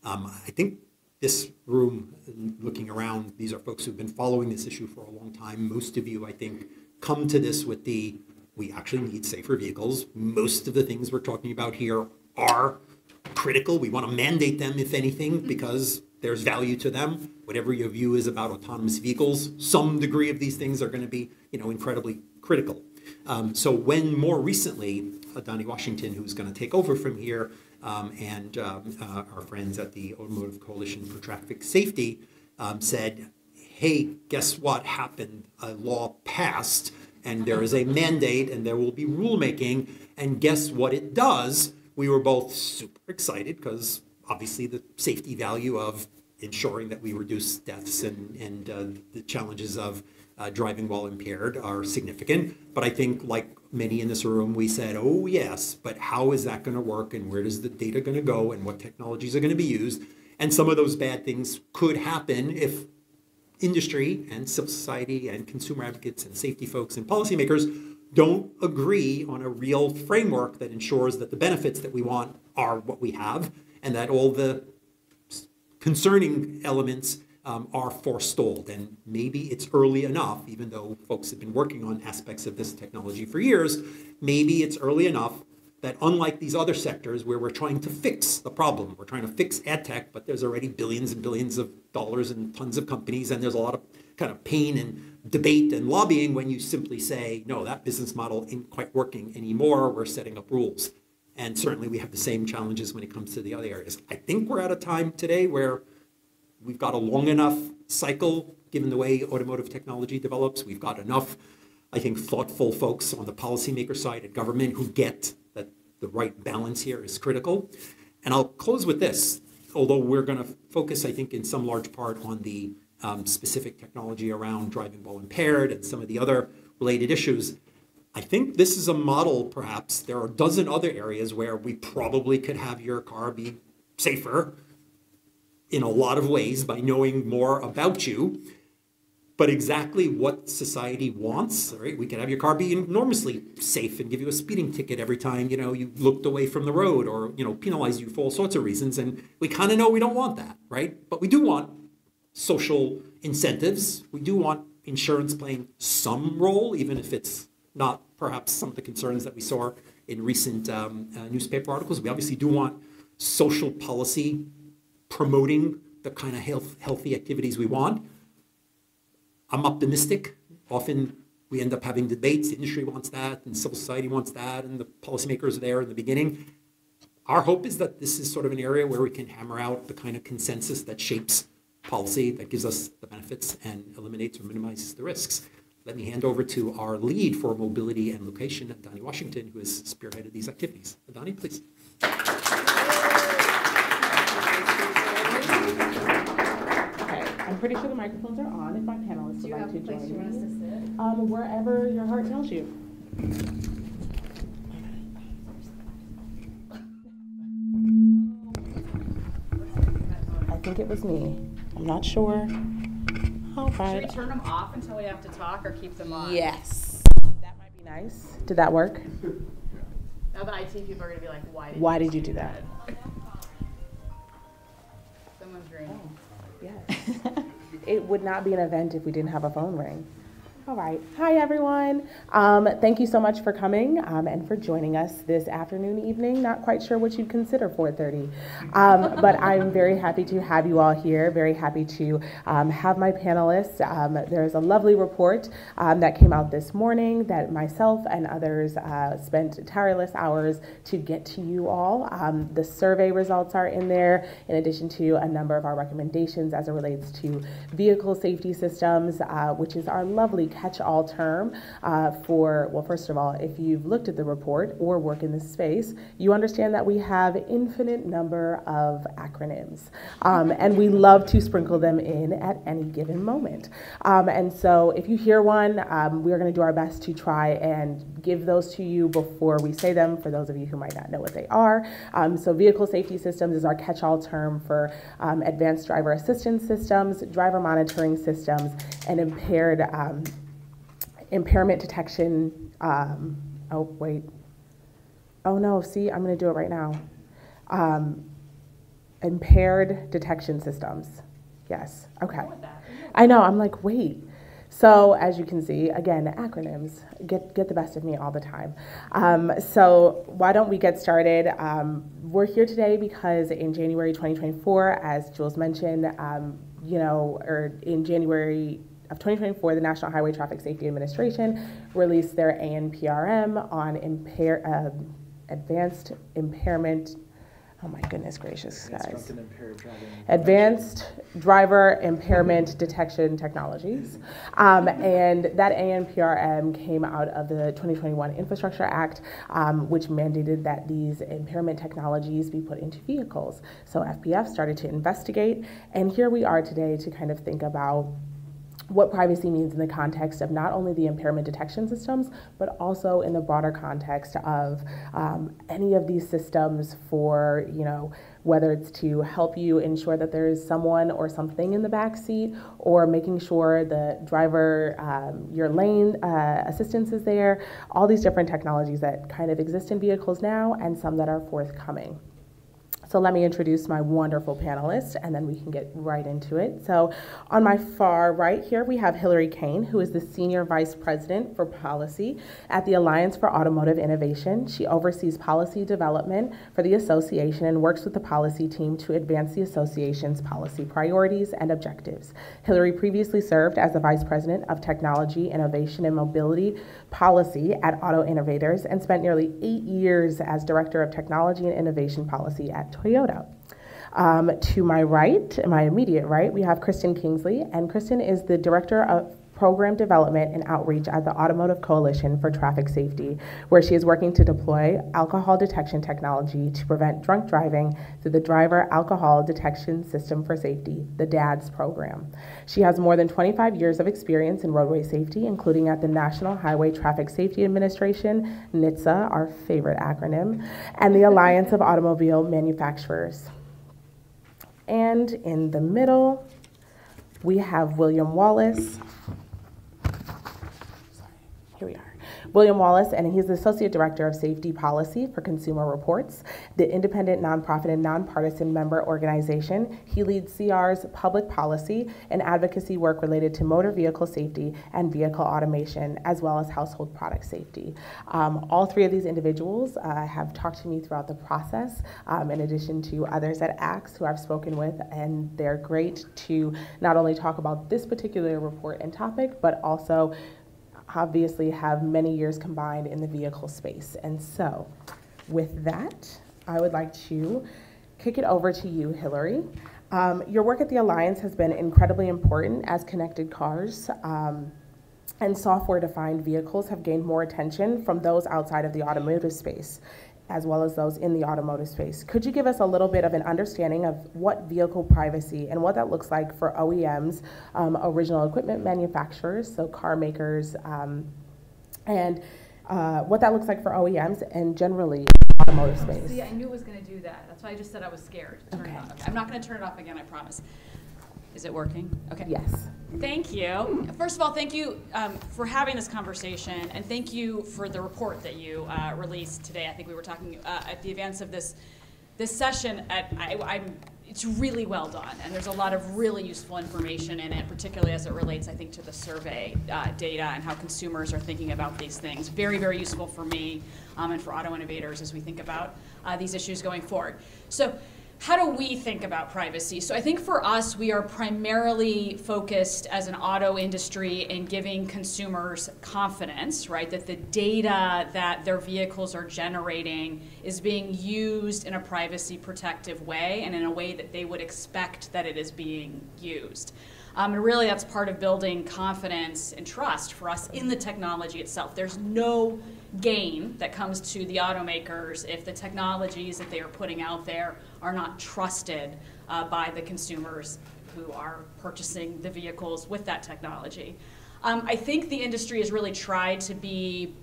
I think this room, looking around, these are folks who've been following this issue for a long time. Most of you, I think, come to this with we actually need safer vehicles. Most of the things we're talking about here are critical. We want to mandate them, if anything, because there's value to them. Whatever your view is about autonomous vehicles, some degree of these things are going to be, incredibly critical. So when more recently, Adonne Washington, who's going to take over from here, and our friends at the Automotive Coalition for Traffic Safety said, hey, guess what happened? A law passed, and there is a mandate, and there will be rulemaking, and guess what it does? We were both super excited because obviously the safety value of ensuring that we reduce deaths and the challenges of driving while impaired are significant. But I think, like many in this room, we said, oh yes, but how is that going to work, and where is the data going to go, and what technologies are going to be used? And some of those bad things could happen if industry and civil society and consumer advocates and safety folks and policymakers don't agree on a real framework that ensures that the benefits that we want are what we have, and that all the concerning elements are forestalled. And maybe it's early enough, even though folks have been working on aspects of this technology for years, maybe it's early enough that, unlike these other sectors where we're trying to fix the problem, we're trying to fix ad tech, but there's already billions and billions of dollars and tons of companies, and there's a lot of kind of pain and debate and lobbying when you simply say, no, that business model isn't quite working anymore, we're setting up rules. And certainly we have the same challenges when it comes to the other areas. I think we're at a time today where we've got a long enough cycle, given the way automotive technology develops. We've got enough, I think, thoughtful folks on the policymaker side at government who get that the right balance here is critical. And I'll close with this, although we're going to focus, I think, in some large part on the specific technology around driving while impaired and some of the other related issues. I think this is a model, perhaps. There are a dozen other areas where we probably could have your car be safer in a lot of ways by knowing more about you. But exactly what society wants, right? We could have your car be enormously safe and give you a speeding ticket every time, you looked away from the road, or, penalize you for all sorts of reasons. And we kind of know we don't want that, right? But we do want social incentives. We do want insurance playing some role, even if it's not perhaps some of the concerns that we saw in recent newspaper articles. We obviously do want social policy promoting the kind of healthy activities we want. I'm optimistic. Often we end up having debates. The industry wants that, and civil society wants that, and the policymakers are there in the beginning. Our hope is that this is sort of an area where we can hammer out the kind of consensus that shapes policy, that gives us the benefits and eliminates or minimizes the risks. Let me hand over to our lead for mobility and location, Adonne Washington, who has spearheaded these activities. Adonne, please. Okay, I'm pretty sure the microphones are on if my panelists would like to join me. Wherever your heart tells you. I think it was me. I'm not sure. All right. Should we turn them off until we have to talk, or keep them on? Yes. That might be nice. Did that work? Now the IT people are going to be like, why did you do that? Someone's ringing. Oh, yes. It would not be an event if we didn't have a phone ring. All right. Hi, everyone. Thank you so much for coming and for joining us this afternoon, evening. Not quite sure what you'd consider 4:30, but I'm very happy to have you all here. Very happy to have my panelists. There's a lovely report that came out this morning that myself and others spent tireless hours to get to you all. The survey results are in there, in addition to a number of our recommendations as it relates to vehicle safety systems, which is our lovely catch-all term well, first of all, if you've looked at the report or work in this space, you understand that we have infinite number of acronyms, and we love to sprinkle them in at any given moment. And so if you hear one, we're going to do our best to try and give those to you before we say them, for those of you who might not know what they are. So vehicle safety systems is our catch-all term for advanced driver assistance systems, driver monitoring systems, and impairment detection. Oh, wait. Oh, no, see, I'm going to do it right now. impaired detection systems. Yes, okay. I know, I'm like, wait. So as you can see, again, acronyms get the best of me all the time. So why don't we get started? We're here today because in January 2024, as Jules mentioned, or in January of 2024, the National Highway Traffic Safety Administration released their ANPRM on advanced impairment. Oh my goodness gracious, guys. Advanced driver impairment detection technologies. And that ANPRM came out of the 2021 Infrastructure Act, which mandated that these impairment technologies be put into vehicles. So FPF started to investigate, and here we are today to kind of think about what privacy means in the context of not only the impairment detection systems, but also in the broader context of any of these systems for, whether it's to help you ensure that there is someone or something in the back seat, or making sure the driver, your lane assistance is there, all these different technologies that kind of exist in vehicles now and some that are forthcoming. So let me introduce my wonderful panelists, and then we can get right into it. So on my far right here, we have Hilary Kane, who is the Senior Vice President for Policy at the Alliance for Automotive Innovation. She oversees policy development for the association and works with the policy team to advance the association's policy priorities and objectives. Hilary previously served as the Vice President of Technology, Innovation, and Mobility Policy at Auto Innovators and spent nearly 8 years as Director of Technology and Innovation Policy at Toyota. To my right, my immediate right, we have Kristin Kingsley, and Kristin is the Director of Program Development and Outreach at the Automotive Coalition for Traffic Safety, where she is working to deploy alcohol detection technology to prevent drunk driving through the Driver Alcohol Detection System for Safety, the DADS program. She has more than 25 years of experience in roadway safety, including at the National Highway Traffic Safety Administration, NHTSA, our favorite acronym, and the Alliance of Automobile Manufacturers. And in the middle, we have William Wallace. Here we are. William Wallace, and he's the Associate Director of Safety Policy for Consumer Reports, the independent nonprofit and nonpartisan member organization. He leads CR's public policy and advocacy work related to motor vehicle safety and vehicle automation, as well as household product safety. All three of these individuals have talked to me throughout the process, in addition to others at ACTS who I've spoken with, and they're great to not only talk about this particular report and topic, but also obviously have many years combined in the vehicle space. And so with that, I would like to kick it over to you, Hilary. Your work at the Alliance has been incredibly important as connected cars and software-defined vehicles have gained more attention from those outside of the automotive space, as well as those in the automotive space. Could you give us a little bit of an understanding of what vehicle privacy and what that looks like for OEMs, original equipment manufacturers, so car makers, and what that looks like for OEMs and generally automotive space? See, I knew it was going to do that. That's why I just said I was scared to turn it off. I'm not going to turn it off again, I promise. Is it working? Okay. Yes. Thank you. First of all, thank you for having this conversation, and thank you for the report that you released today. I think we were talking at the advance of this session. It's really well done, and there's a lot of really useful information in it, particularly as it relates, I think, to the survey data and how consumers are thinking about these things. Very, very useful for me and for auto innovators as we think about these issues going forward. So, how do we think about privacy? So I think for us, we are primarily focused as an auto industry in giving consumers confidence, right? That the data that their vehicles are generating is being used in a privacy protective way and in a way that they would expect that it is being used. And really that's part of building confidence and trust for us in the technology itself. There's no gain that comes to the automakers if the technologies that they are putting out there are not trusted by the consumers who are purchasing the vehicles with that technology. I think the industry has really tried to be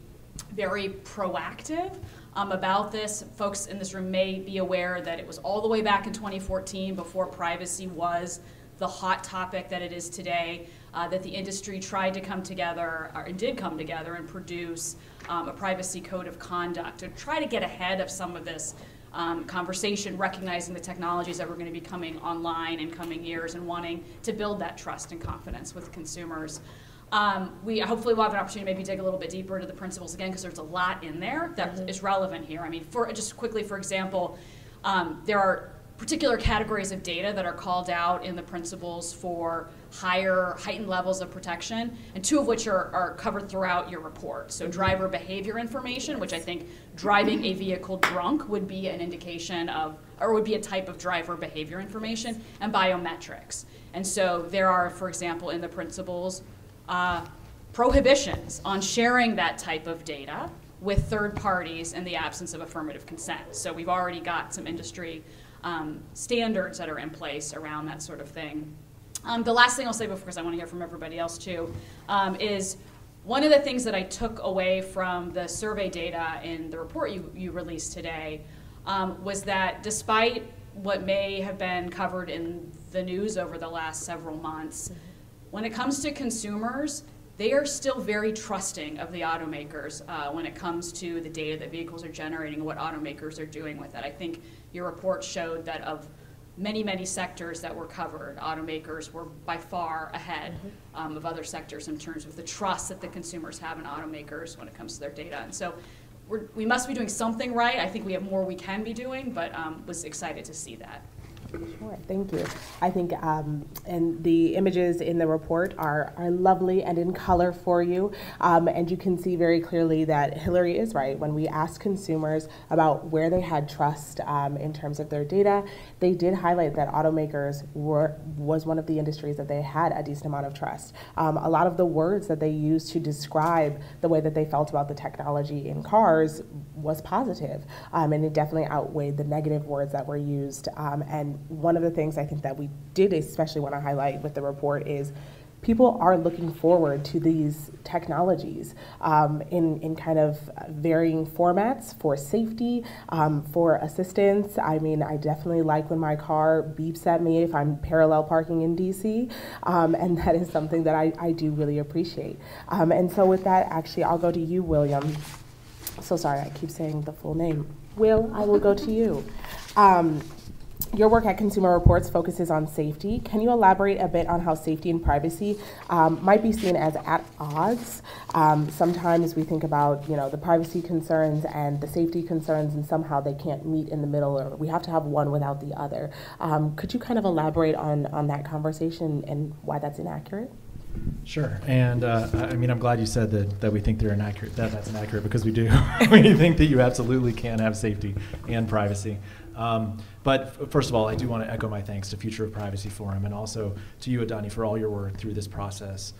very proactive about this. Folks in this room may be aware that it was all the way back in 2014, before privacy was the hot topic that it is today, that the industry tried to come together, and did come together and produce a privacy code of conduct to try to get ahead of some of this conversation, recognizing the technologies that were going to be coming online in coming years and wanting to build that trust and confidence with consumers. We hopefully will have an opportunity to maybe dig a little bit deeper into the principles again, because there's a lot in there that is relevant here. I mean, just quickly, for example, there are particular categories of data that are called out in the principles for heightened levels of protection, and two of which are covered throughout your report. So driver behavior information, which I think driving a vehicle drunk would be an indication of, or would be a type of driver behavior information, and biometrics. And so there are, for example, in the principles, prohibitions on sharing that type of data with third parties in the absence of affirmative consent. So we've already got some industry standards that are in place around that sort of thing. The last thing I'll say, because I want to hear from everybody else too, is one of the things that I took away from the survey data in the report you released today was that despite what may have been covered in the news over the last several months, when it comes to consumers, they are still very trusting of the automakers when it comes to the data that vehicles are generating and what automakers are doing with it. I think your report showed that of many, many sectors that were covered, automakers were by far ahead of other sectors in terms of the trust that the consumers have in automakers when it comes to their data. And so we must be doing something right. I think we have more we can be doing, but was excited to see that. Sure, thank you. I think, and the images in the report are lovely and in color for you, and you can see very clearly that Hilary is right. When we asked consumers about where they had trust in terms of their data, they did highlight that automakers was one of the industries that they had a decent amount of trust. A lot of the words that they used to describe the way that they felt about the technology in cars was positive, and it definitely outweighed the negative words that were used. And one of the things I think that we did especially want to highlight with the report is people are looking forward to these technologies in kind of varying formats for safety, for assistance. I mean, I definitely like when my car beeps at me if I'm parallel parking in DC, and that is something that I do really appreciate. And so with that, actually, I'll go to you, William. So sorry, I keep saying the full name. Will, I will go to you. Your work at Consumer Reports focuses on safety. Can you elaborate a bit on how safety and privacy might be seen as at odds? Sometimes we think about, the privacy concerns and the safety concerns, and somehow they can't meet in the middle, or we have to have one without the other. Could you kind of elaborate on that conversation and why that's inaccurate? Sure, and I mean, I'm glad you said that we think they're inaccurate. That's inaccurate, because we do. We think that you absolutely can have safety and privacy. But first of all, I do want to echo my thanks to Future of Privacy Forum, and also to you, Adonne, for all your work through this process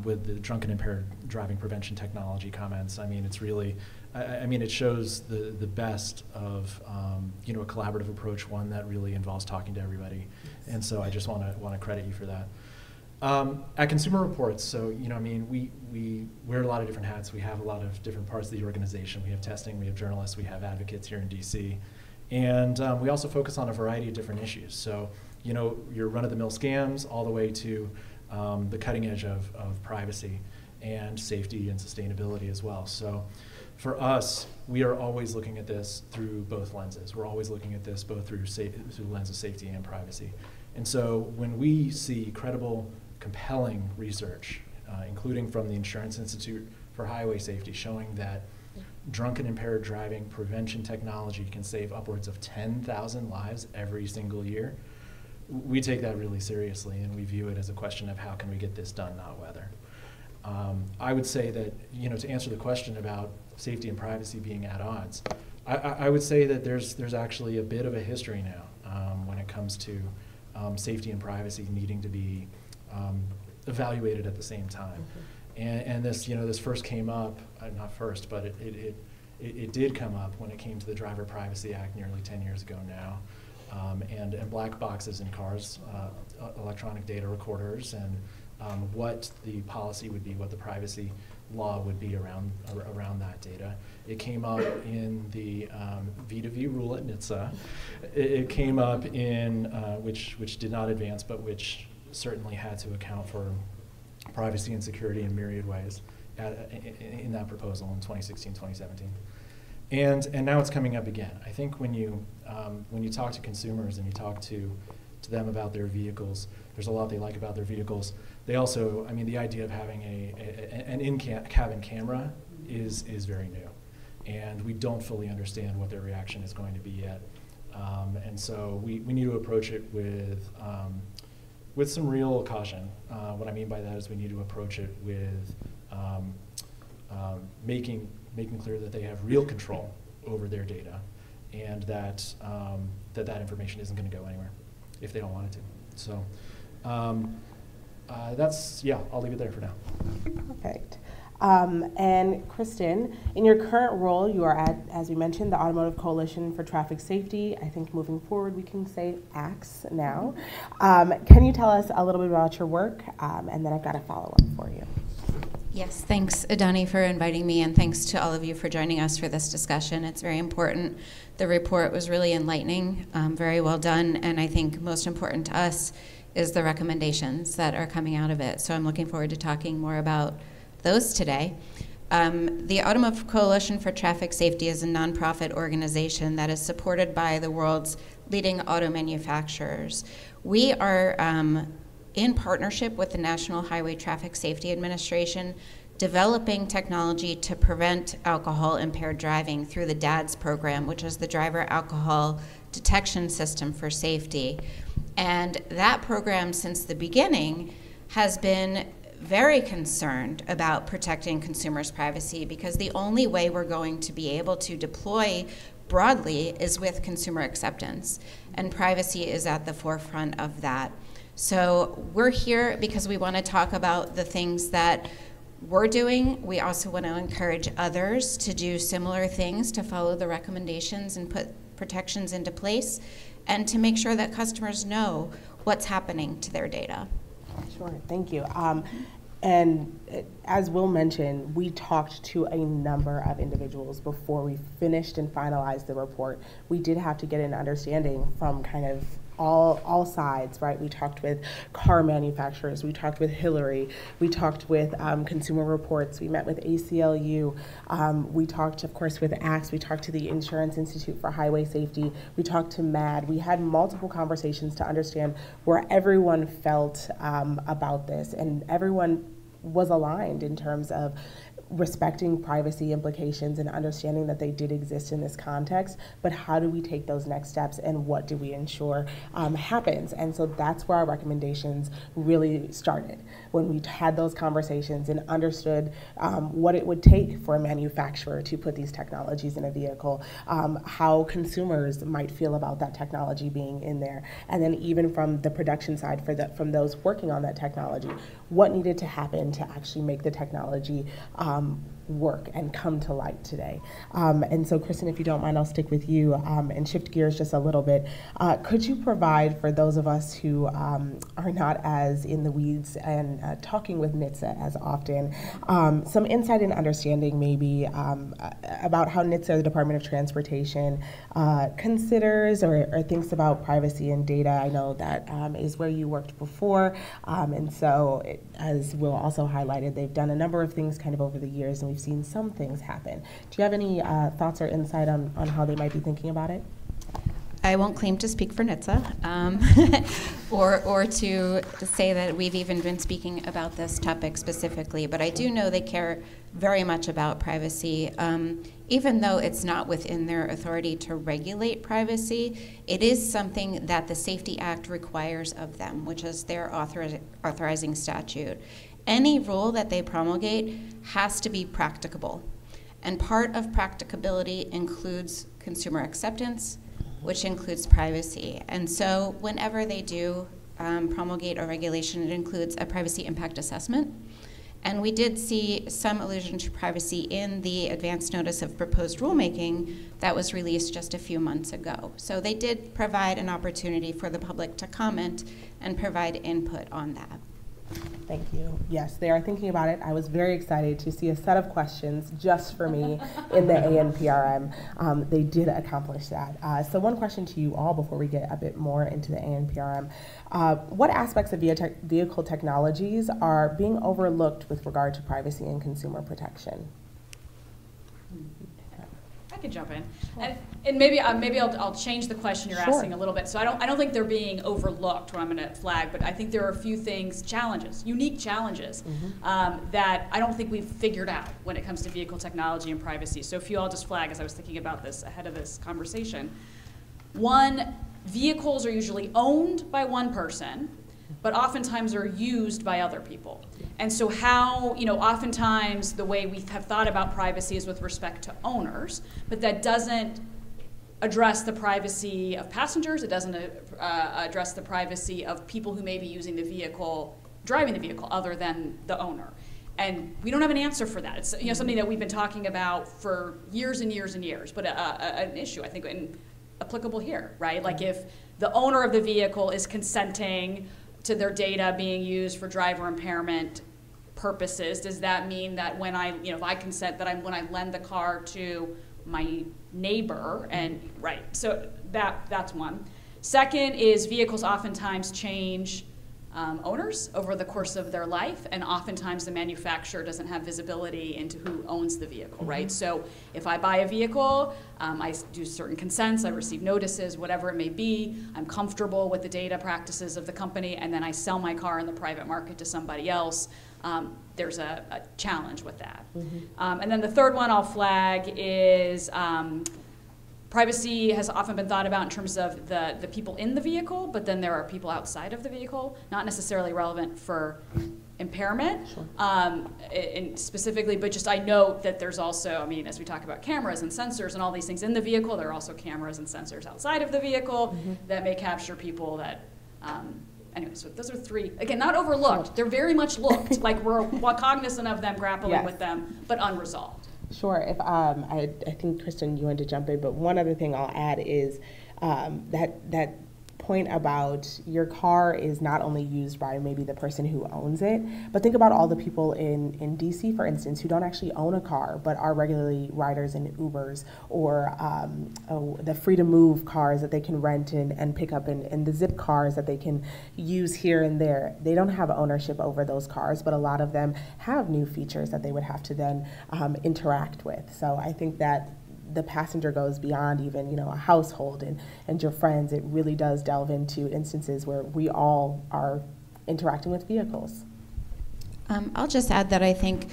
with the drunk and impaired driving prevention technology comments. I mean, it's really, I mean, it shows the best of a collaborative approach, one that really involves talking to everybody. And so I just want to credit you for that. At Consumer Reports, so I mean, we wear a lot of different hats. We have a lot of different parts of the organization. We have testing, we have journalists, we have advocates here in DC, and we also focus on a variety of different issues. So your run-of-the-mill scams, all the way to the cutting edge of privacy and safety and sustainability as well. So for us, we are always looking at this through both lenses. We're always looking at this both through the lens of safety and privacy. And so when we see credible, compelling research, including from the Insurance Institute for Highway Safety, showing that drunk and impaired driving prevention technology can save upwards of 10,000 lives every single year, we take that really seriously, and we view it as a question of how can we get this done, not whether. I would say that, to answer the question about safety and privacy being at odds, I would say that there's actually a bit of a history now when it comes to safety and privacy needing to be evaluated at the same time. And this, this first came up, not first, but it did come up when it came to the Driver Privacy Act nearly 10 years ago now. And black boxes in cars, electronic data recorders, and what the policy would be, what the privacy law would be around that data. It came up in the V2V rule at NHTSA. It came up in, which did not advance, but which certainly had to account for privacy and security in myriad ways in that proposal in 2016, 2017. And now it's coming up again. I think when you talk to consumers and you talk to them about their vehicles, there's a lot they like about their vehicles. They also, I mean, the idea of having an in-cabin camera is very new. And we don't fully understand what their reaction is going to be yet. And so we need to approach it with some real caution. What I mean by that is we need to approach it with making clear that they have real control over their data, and that that information isn't going to go anywhere if they don't want it to. So I'll leave it there for now. Perfect. And Kristin, in your current role, you are at, as we mentioned, the Automotive Coalition for Traffic Safety. I think moving forward, we can say ACTS now. Can you tell us a little bit about your work? And then I've got a follow-up for you. Yes, thanks, Adonne, for inviting me, and thanks to all of you for joining us for this discussion. It's very important. The report was really enlightening, very well done, and I think most important to us is the recommendations that are coming out of it. So I'm looking forward to talking more about those today. The Automotive Coalition for Traffic Safety is a nonprofit organization that is supported by the world's leading auto manufacturers. We are in partnership with the National Highway Traffic Safety Administration, developing technology to prevent alcohol-impaired driving through the DADS program, which is the Driver Alcohol Detection System for Safety. And that program, since the beginning, has been very concerned about protecting consumers' privacy, because the only way we're going to be able to deploy broadly is with consumer acceptance, and privacy is at the forefront of that. So we're here because we want to talk about the things that we're doing. We also want to encourage others to do similar things, to follow the recommendations and put protections into place, and to make sure that customers know what's happening to their data. Sure, thank you. And as Will mentioned, we talked to a number of individuals before we finished and finalized the report. We did have to get an understanding from kind of all sides, right? We talked with car manufacturers, we talked with Hilary, we talked with Consumer Reports, we met with ACLU, we talked, of course, with ACTS, we talked to the Insurance Institute for Highway Safety, we talked to MAD. We had multiple conversations to understand where everyone felt about this, and everyone was aligned in terms of respecting privacy implications and understanding that they did exist in this context, but how do we take those next steps and what do we ensure happens? And so that's where our recommendations really started, when we had those conversations and understood what it would take for a manufacturer to put these technologies in a vehicle, how consumers might feel about that technology being in there, and then even from the production side, from those working on that technology, what needed to happen to actually make the technology work and come to light today. And so, Kristin, if you don't mind, I'll stick with you and shift gears just a little bit. Could you provide, for those of us who are not as in the weeds and talking with NHTSA as often, some insight and understanding maybe about how NHTSA, the Department of Transportation, considers or thinks about privacy and data? I know that is where you worked before, and so as Will also highlighted, they've done a number of things kind of over the years, and we've seen some things happen. Do you have any thoughts or insight on how they might be thinking about it? I won't claim to speak for NHTSA or to say that we've even been speaking about this topic specifically, but I do know they care very much about privacy. Even though it's not within their authority to regulate privacy, it is something that the Safety Act requires of them, which is their authorizing statute. Any rule that they promulgate has to be practicable. And part of practicability includes consumer acceptance, which includes privacy. And so whenever they do promulgate a regulation, it includes a privacy impact assessment. And we did see some allusion to privacy in the advance notice of proposed rulemaking that was released just a few months ago. So they did provide an opportunity for the public to comment and provide input on that. Thank you. Yes, they are thinking about it. I was very excited to see a set of questions just for me in the ANPRM. They did accomplish that. So one question to you all before we get a bit more into the ANPRM. What aspects of vehicle technologies are being overlooked with regard to privacy and consumer protection? I could jump in, and maybe I'll change the question you're asking a little bit. So I don't think they're being overlooked. What I'm going to flag, but I think there are a few things, unique challenges that I don't think we've figured out when it comes to vehicle technology and privacy. So if you all just flag, as I was thinking about this ahead of this conversation, one, vehicles are usually owned by one person, but oftentimes are used by other people. And so how, oftentimes the way we have thought about privacy is with respect to owners, but that doesn't address the privacy of passengers. It doesn't address the privacy of people who may be using the vehicle, driving the vehicle, other than the owner. And we don't have an answer for that. It's something that we've been talking about for years and years and years, but an issue, I think, applicable here, right? Like if the owner of the vehicle is consenting to their data being used for driver impairment purposes, does that mean that when if I consent that when I lend the car to my neighbor, and right, so that's one. Second is vehicles oftentimes change owners over the course of their life, and oftentimes the manufacturer doesn't have visibility into who owns the vehicle, right? So if I buy a vehicle, I do certain consents, I receive notices, whatever it may be, I'm comfortable with the data practices of the company, and then I sell my car in the private market to somebody else. There's a challenge with that. And then the third one I'll flag is privacy has often been thought about in terms of the people in the vehicle, but then there are people outside of the vehicle, not necessarily relevant for impairment, and specifically, but just I note that there's also, as we talk about cameras and sensors and all these things in the vehicle, there are also cameras and sensors outside of the vehicle that may capture people that, anyway, so those are three, again, not overlooked, they're very much looked, like we're cognizant of them, grappling with them, but unresolved. Sure. If I think Kristin, you wanted to jump in, but one other thing I'll add is that point about your car is not only used by maybe the person who owns it, but think about all the people in DC, for instance, who don't actually own a car, but are regularly riders in Ubers, or the free to move cars that they can rent and pick up, and the zip cars that they can use here and there. They don't have ownership over those cars, but a lot of them have new features that they would have to then interact with. So I think that the passenger goes beyond even, a household and your friends. It really does delve into instances where we all are interacting with vehicles. I'll just add that I think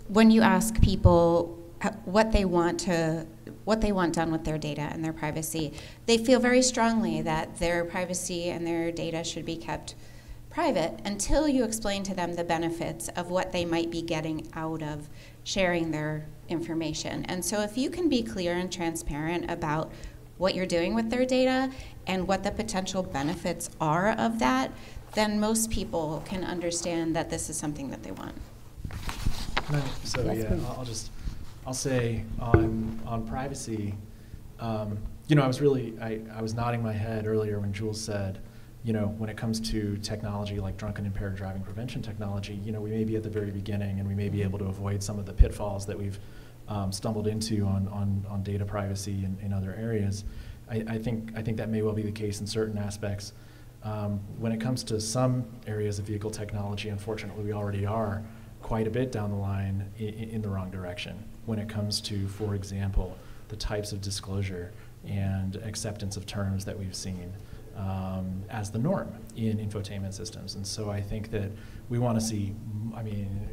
when you ask people what they want done with their data and their privacy, they feel very strongly that their privacy and their data should be kept private until you explain to them the benefits of what they might be getting out of sharing their information. And so if you can be clear and transparent about what you're doing with their data and what the potential benefits are of that, then most people can understand that this is something that they want. So yeah, I'll say on privacy, I was nodding my head earlier when Jules said, when it comes to technology like drunk and impaired driving prevention technology, we may be at the very beginning and we may be able to avoid some of the pitfalls that we've stumbled into on data privacy in other areas. I think that may well be the case in certain aspects. When it comes to some areas of vehicle technology, unfortunately, we already are quite a bit down the line in the wrong direction when it comes to, for example, the types of disclosure and acceptance of terms that we've seen as the norm in infotainment systems. And so I think that we want to see,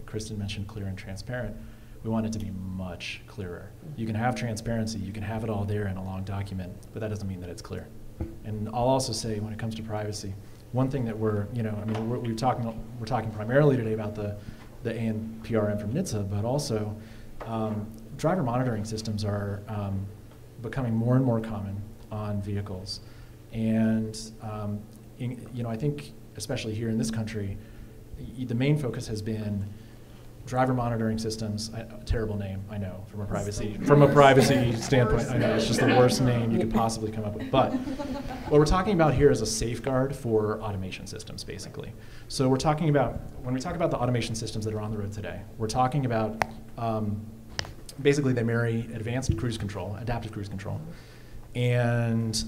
Kristin mentioned clear and transparent. We want it to be much clearer. You can have transparency, you can have it all there in a long document, but that doesn't mean that it's clear. And I'll also say, when it comes to privacy, one thing that we're talking primarily today about the ANPRM from NHTSA, but also driver monitoring systems are becoming more and more common on vehicles. And I think, especially here in this country, the main focus has been driver monitoring systems. Terrible name, I know, from a privacy standpoint. I know it's just the worst name you could possibly come up with. But what we're talking about here is a safeguard for automation systems, basically. So when we talk about the automation systems that are on the road today, we're talking about basically they marry advanced cruise control, adaptive cruise control, and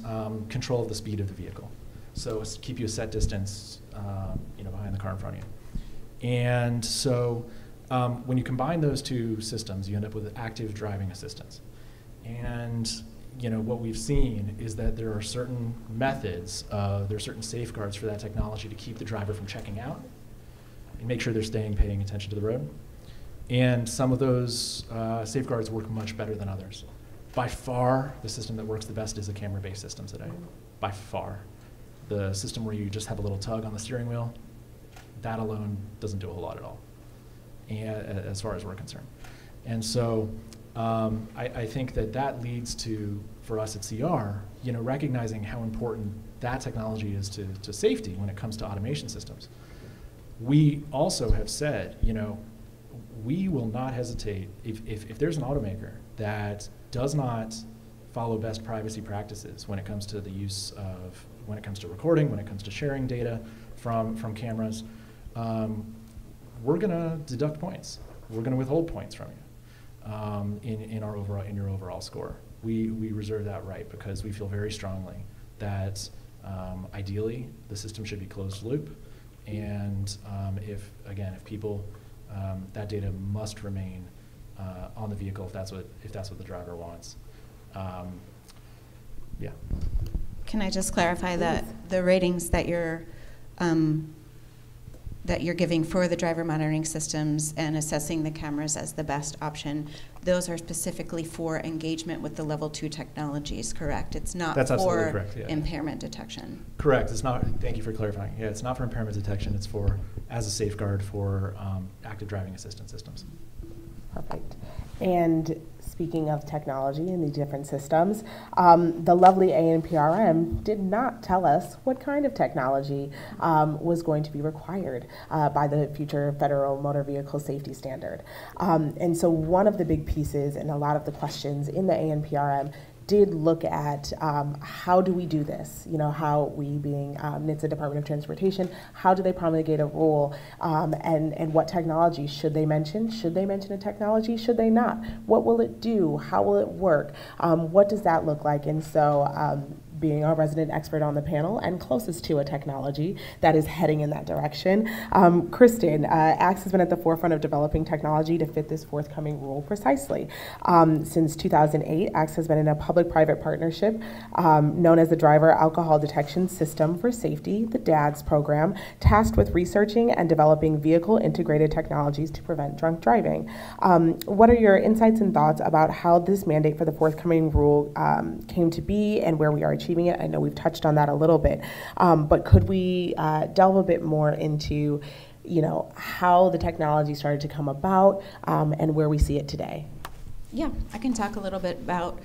control of the speed of the vehicle. So keep you a set distance, behind the car in front of you. And so when you combine those two systems, you end up with active driving assistance. And what we've seen is that there are certain methods, there are certain safeguards for that technology to keep the driver from checking out and make sure they're paying attention to the road. And some of those safeguards work much better than others. By far, the system that works the best is a camera-based system today. By far. The system where you just have a little tug on the steering wheel, that alone doesn't do a whole lot at all, and, as far as we're concerned. And so I think that leads to, for us at CR, recognizing how important that technology is to safety when it comes to automation systems. We also have said, we will not hesitate if there's an automaker that does not follow best privacy practices when it comes to the use of, when it comes to recording, when it comes to sharing data from cameras, we're going to deduct points. We're going to withhold points from you in your overall score. We reserve that right because we feel very strongly that ideally the system should be closed loop, and if people that data must remain on the vehicle if that's what the driver wants. Yeah. Can I just clarify that the ratings that you're giving for the driver monitoring systems and assessing the cameras as the best option, those are specifically for engagement with the level 2 technologies, correct? It's not for correct, yeah. Impairment detection. Correct. It's not. Thank you for clarifying. Yeah, it's not for impairment detection. It's for as a safeguard for active driving assistance systems. Perfect. And speaking of technology and the different systems, the lovely ANPRM did not tell us what kind of technology was going to be required by the future federal motor vehicle safety standard. And so one of the big pieces and a lot of the questions in the ANPRM did look at how do we do this? How we being NHTSA Department of Transportation, how do they promulgate a rule, and what technology should they mention? Should they mention a technology? Should they not? What will it do? How will it work? What does that look like? And so being our resident expert on the panel and closest to a technology that is heading in that direction, Kristin, ACTS has been at the forefront of developing technology to fit this forthcoming rule precisely. Since 2008, ACTS has been in a public-private partnership known as the Driver Alcohol Detection System for Safety, the DADS program, tasked with researching and developing vehicle-integrated technologies to prevent drunk driving. What are your insights and thoughts about how this mandate for the forthcoming rule came to be and where we are achieving it? I know we've touched on that a little bit, but could we delve a bit more into, how the technology started to come about and where we see it today? Yeah, I can talk a little bit about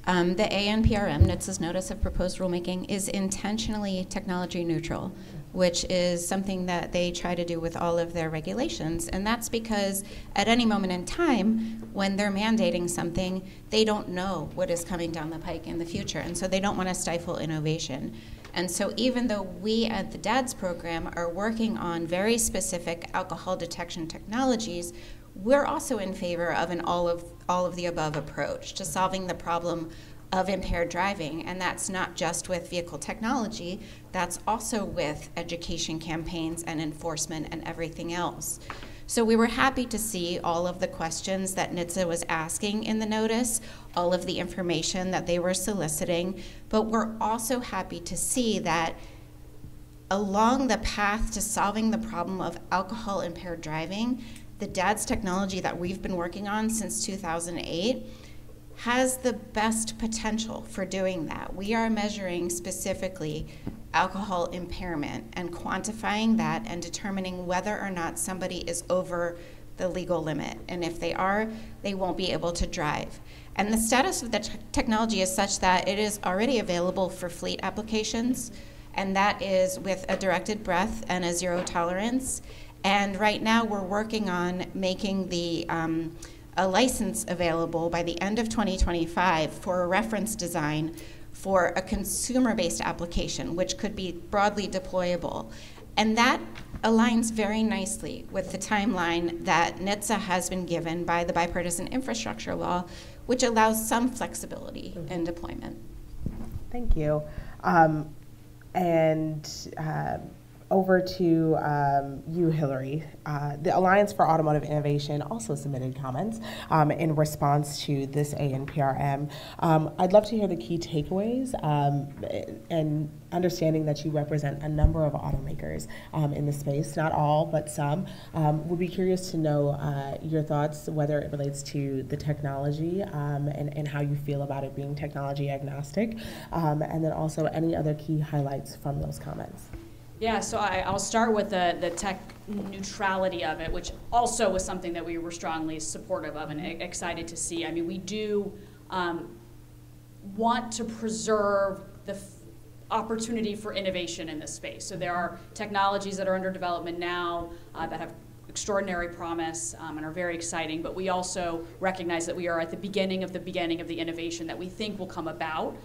the ANPRM, NHTSA's Notice of Proposed Rulemaking, is intentionally technology neutral, which is something that they try to do with all of their regulations. And that's because at any moment in time, when they're mandating something, they don't know what is coming down the pike in the future. And so they don't want to stifle innovation. And so even though we at the DADS program are working on very specific alcohol detection technologies, we're also in favor of an all of the above approach to solving the problem of impaired driving, and that's not just with vehicle technology, that's also with education campaigns and enforcement and everything else. So we were happy to see all of the questions that NHTSA was asking in the notice, all of the information that they were soliciting, but we're also happy to see that along the path to solving the problem of alcohol impaired driving, the DADS technology that we've been working on since 2008 has the best potential for doing that. We are measuring specifically alcohol impairment and quantifying that and determining whether or not somebody is over the legal limit. And if they are, they won't be able to drive. And the status of the technology is such that it is already available for fleet applications, and that is with a directed breath and a zero tolerance. And right now we're working on making the a license available by the end of 2025 for a reference design for a consumer-based application, which could be broadly deployable. And that aligns very nicely with the timeline that NHTSA has been given by the Bipartisan Infrastructure Law, which allows some flexibility in deployment. Thank you. over to you, Hilary. The Alliance for Automotive Innovation also submitted comments in response to this ANPRM. I'd love to hear the key takeaways and understanding that you represent a number of automakers in the space, not all, but some. Would be curious to know your thoughts, whether it relates to the technology and how you feel about it being technology agnostic, and then also any other key highlights from those comments. Yeah, so I'll start with the tech neutrality of it, which also was something that we were strongly supportive of and excited to see. I mean, we do want to preserve the opportunity for innovation in this space. So there are technologies that are under development now that have extraordinary promise and are very exciting, but we also recognize that we are at the beginning of the innovation that we think will come about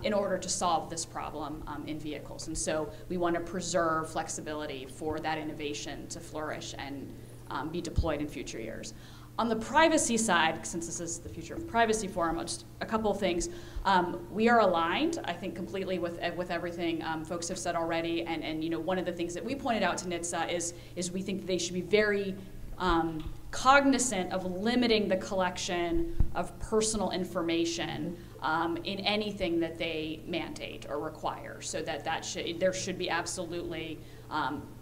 in order to solve this problem in vehicles. And so we want to preserve flexibility for that innovation to flourish and be deployed in future years. On the privacy side, since this is the Future of Privacy Forum, just a couple of things. We are aligned, I think, completely with everything folks have said already. And you know, one of the things that we pointed out to NHTSA is we think they should be very cognizant of limiting the collection of personal information in anything that they mandate or require. So there should be absolutely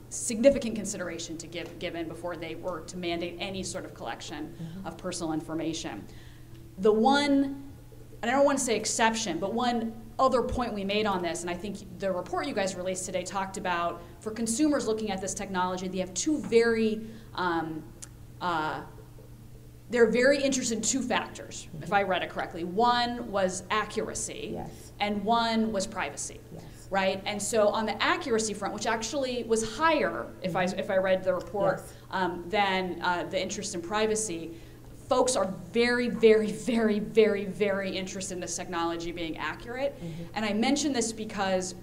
significant consideration to given before they were to mandate any sort of collection of personal information. The one, and I don't want to say exception, but one other point we made on this, and I think the report you guys released today talked about, for consumers looking at this technology, they have two very, they're very interested in two factors, if I read it correctly. One was accuracy, Yes. and one was privacy. Yes. Right, and so on the accuracy front, which actually was higher, if I read the report, than the interest in privacy, folks are very, very, very, very, very interested in this technology being accurate. And I mention this because,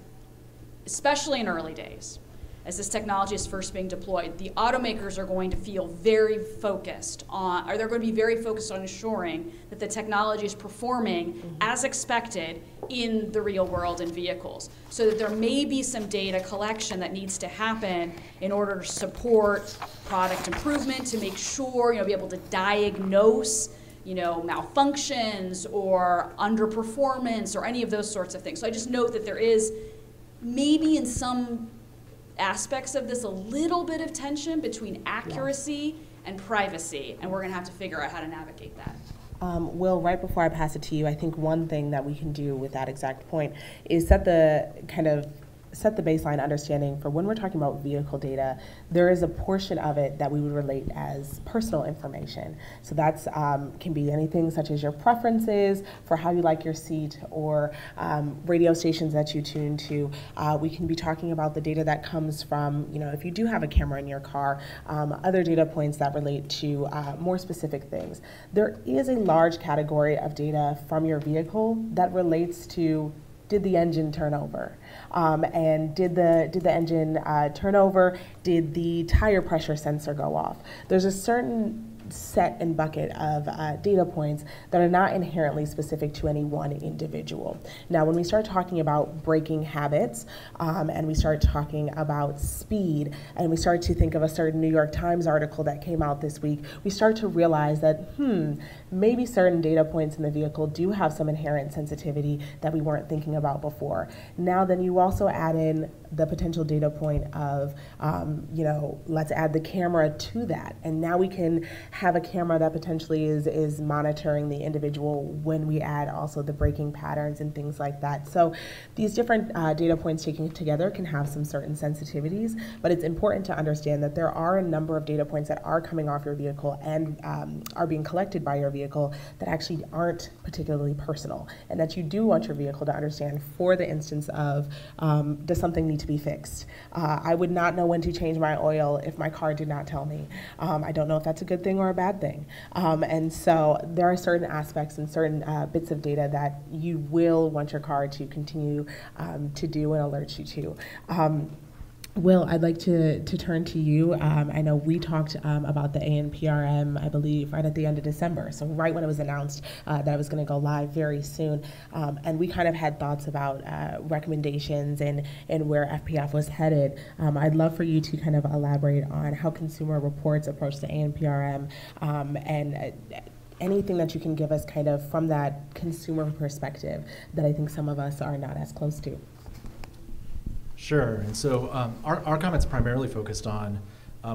especially in early days, as this technology is first being deployed, the automakers are going to feel very focused on, or they're going to be very focused on ensuring that the technology is performing as expected in the real world in vehicles. So that there may be some data collection that needs to happen in order to support product improvement, to make sure, be able to diagnose, malfunctions or underperformance or any of those sorts of things. So I just note that there is maybe in some aspects of this a little bit of tension between accuracy and privacy, and we're going to have to figure out how to navigate that. Will, right before I pass it to you, I think one thing that we can do with that exact point is set the baseline understanding for when we're talking about vehicle data. There is a portion of it that we would relate as personal information. So that's can be anything such as your preferences for how you like your seat or radio stations that you tune to. We can be talking about the data that comes from, if you do have a camera in your car, other data points that relate to more specific things. There is a large category of data from your vehicle that relates to, did the engine turn over? And did the engine turn over? Did the tire pressure sensor go off? There's a certain set and bucket of data points that are not inherently specific to any one individual. Now, when we start talking about braking habits and we start talking about speed and we start to think of a certain New York Times article that came out this week, we start to realize that, maybe certain data points in the vehicle do have some inherent sensitivity that we weren't thinking about before. Now, then you also add in the potential data point of, let's add the camera to that. And now we can have a camera that potentially is monitoring the individual when we add also the braking patterns and things like that. So these different data points taken together can have some certain sensitivities, but it's important to understand that there are a number of data points that are coming off your vehicle and are being collected by your vehicle that actually aren't particularly personal, and that you do want your vehicle to understand for the instance of, does something need to be fixed? I would not know when to change my oil if my car did not tell me. I don't know if that's a good thing or a bad thing. And so there are certain aspects and certain bits of data that you will want your car to continue to do and alert you to. Will, I'd like to turn to you. I know we talked about the ANPRM, I believe, right at the end of December, so right when it was announced that it was going to go live very soon. And we kind of had thoughts about recommendations and where FPF was headed. I'd love for you to kind of elaborate on how Consumer Reports approach the ANPRM and anything that you can give us kind of from that consumer perspective that I think some of us are not as close to. Sure, and so our comments primarily focused on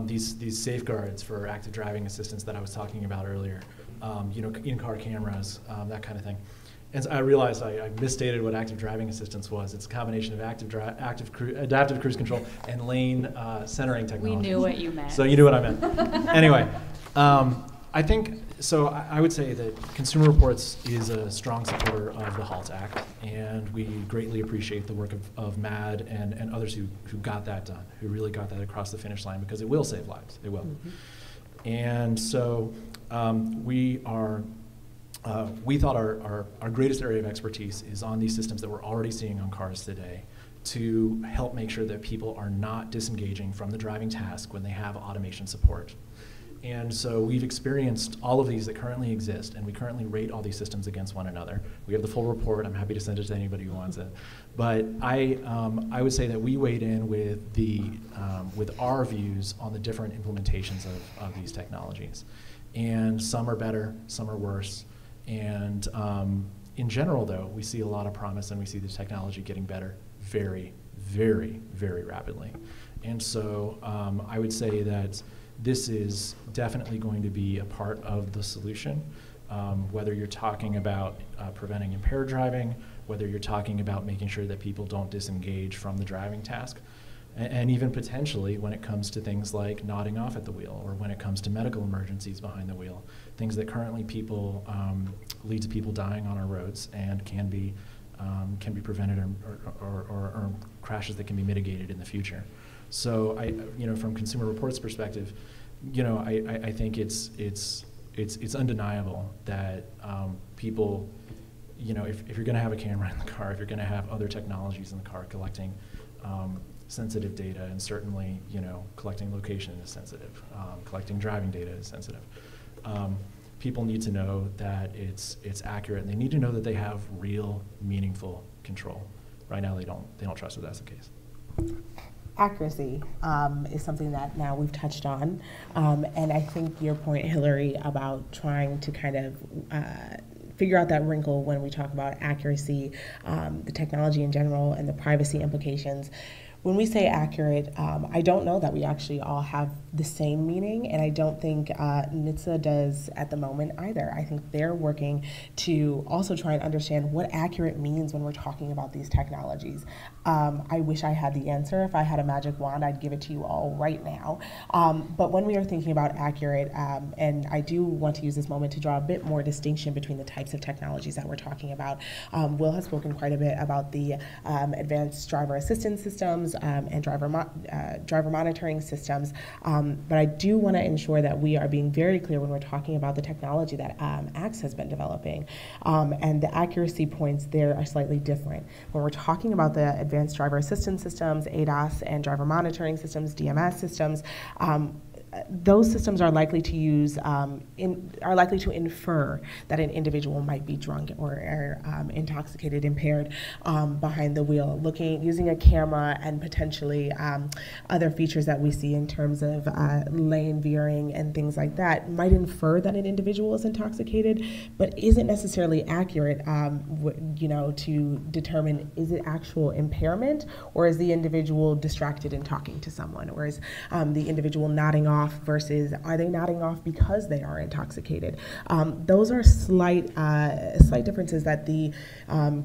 these safeguards for active driving assistance that I was talking about earlier, in-car cameras, that kind of thing. And so I realized I misstated what active driving assistance was. It's a combination of adaptive cruise control and lane centering technology. We knew what you meant. So you knew what I meant. Anyway, I think, so I would say that Consumer Reports is a strong supporter of the HALT Act, and we greatly appreciate the work of MAD and others who got that done, who really got that across the finish line, because it will save lives, it will. Mm-hmm. And so we thought our greatest area of expertise is on these systems that we're already seeing on cars today to help make sure that people are not disengaging from the driving task when they have automation support. And so we've experienced all of these that currently exist, and we currently rate all these systems against one another. We have the full report. I'm happy to send it to anybody who wants it. But I would say that we weighed in with with our views on the different implementations of these technologies. And some are better, some are worse. And in general, though, we see a lot of promise, and we see the technology getting better very, very, very rapidly. And so I would say that this is definitely going to be a part of the solution, whether you're talking about preventing impaired driving, whether you're talking about making sure that people don't disengage from the driving task, and even potentially when it comes to things like nodding off at the wheel, or when it comes to medical emergencies behind the wheel, things that currently lead to people dying on our roads and can be prevented, or crashes that can be mitigated in the future. So from Consumer Reports' perspective, I think it's undeniable that people, if you're going to have a camera in the car, if you're going to have other technologies in the car collecting sensitive data, and certainly collecting location is sensitive, collecting driving data is sensitive. People need to know that it's accurate, and they need to know that they have real, meaningful control. Right now, they don't trust that that's the case. Accuracy is something that now we've touched on, and I think your point, Hilary, about trying to kind of figure out that wrinkle when we talk about accuracy, the technology in general, and the privacy implications. When we say accurate, I don't know that we actually all have the same meaning, and I don't think NHTSA does at the moment either. I think they're working to also try and understand what accurate means when we're talking about these technologies. I wish I had the answer. If I had a magic wand, I'd give it to you all right now. But when we are thinking about accurate, and I do want to use this moment to draw a bit more distinction between the types of technologies that we're talking about. Will has spoken quite a bit about the advanced driver assistance systems and driver monitoring systems, but I do want to ensure that we are being very clear when we're talking about the technology that ACTS has been developing, and the accuracy points there are slightly different. When we're talking about the advanced driver assistance systems, ADAS, and driver monitoring systems, DMS systems, those systems are likely to infer that an individual might be drunk or intoxicated, impaired behind the wheel. Using a camera and potentially other features that we see in terms of lane veering and things like that might infer that an individual is intoxicated, but isn't necessarily accurate, to determine is it actual impairment, or is the individual distracted and talking to someone, or is the individual nodding off versus are they nodding off because they are intoxicated. Those are slight differences that the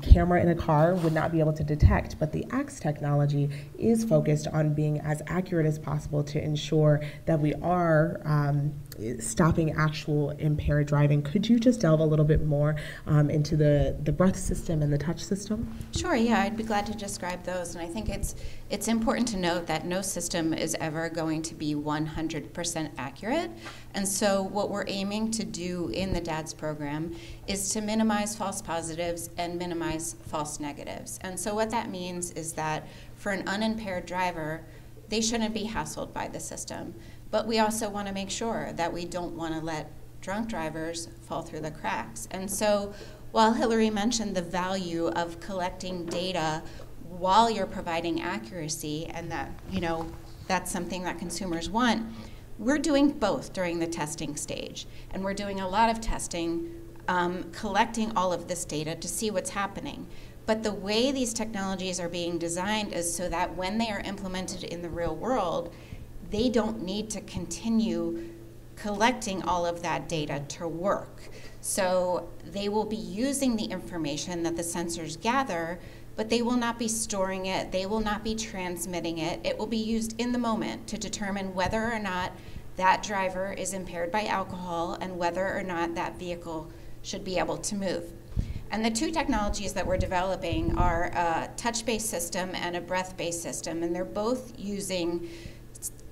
camera in a car would not be able to detect, but the ACTS technology is focused on being as accurate as possible to ensure that we are stopping actual impaired driving. Could you just delve a little bit more into the breath system and the touch system? Sure, yeah, I'd be glad to describe those. And I think it's important to note that no system is ever going to be 100% accurate. And so what we're aiming to do in the DADS program is to minimize false positives and minimize false negatives. And so what that means is that for an unimpaired driver, they shouldn't be hassled by the system. But we also want to make sure that we don't want to let drunk drivers fall through the cracks. And so while Hilary mentioned the value of collecting data while you're providing accuracy, and that, you know, that's something that consumers want, we're doing both during the testing stage. And we're doing a lot of testing, collecting all of this data to see what's happening. But the way these technologies are being designed is so that when they are implemented in the real world, they don't need to continue collecting all of that data to work. So they will be using the information that the sensors gather, but they will not be storing it, they will not be transmitting it. It will be used in the moment to determine whether or not that driver is impaired by alcohol and whether or not that vehicle should be able to move. And the two technologies that we're developing are a touch-based system and a breath-based system, and they're both using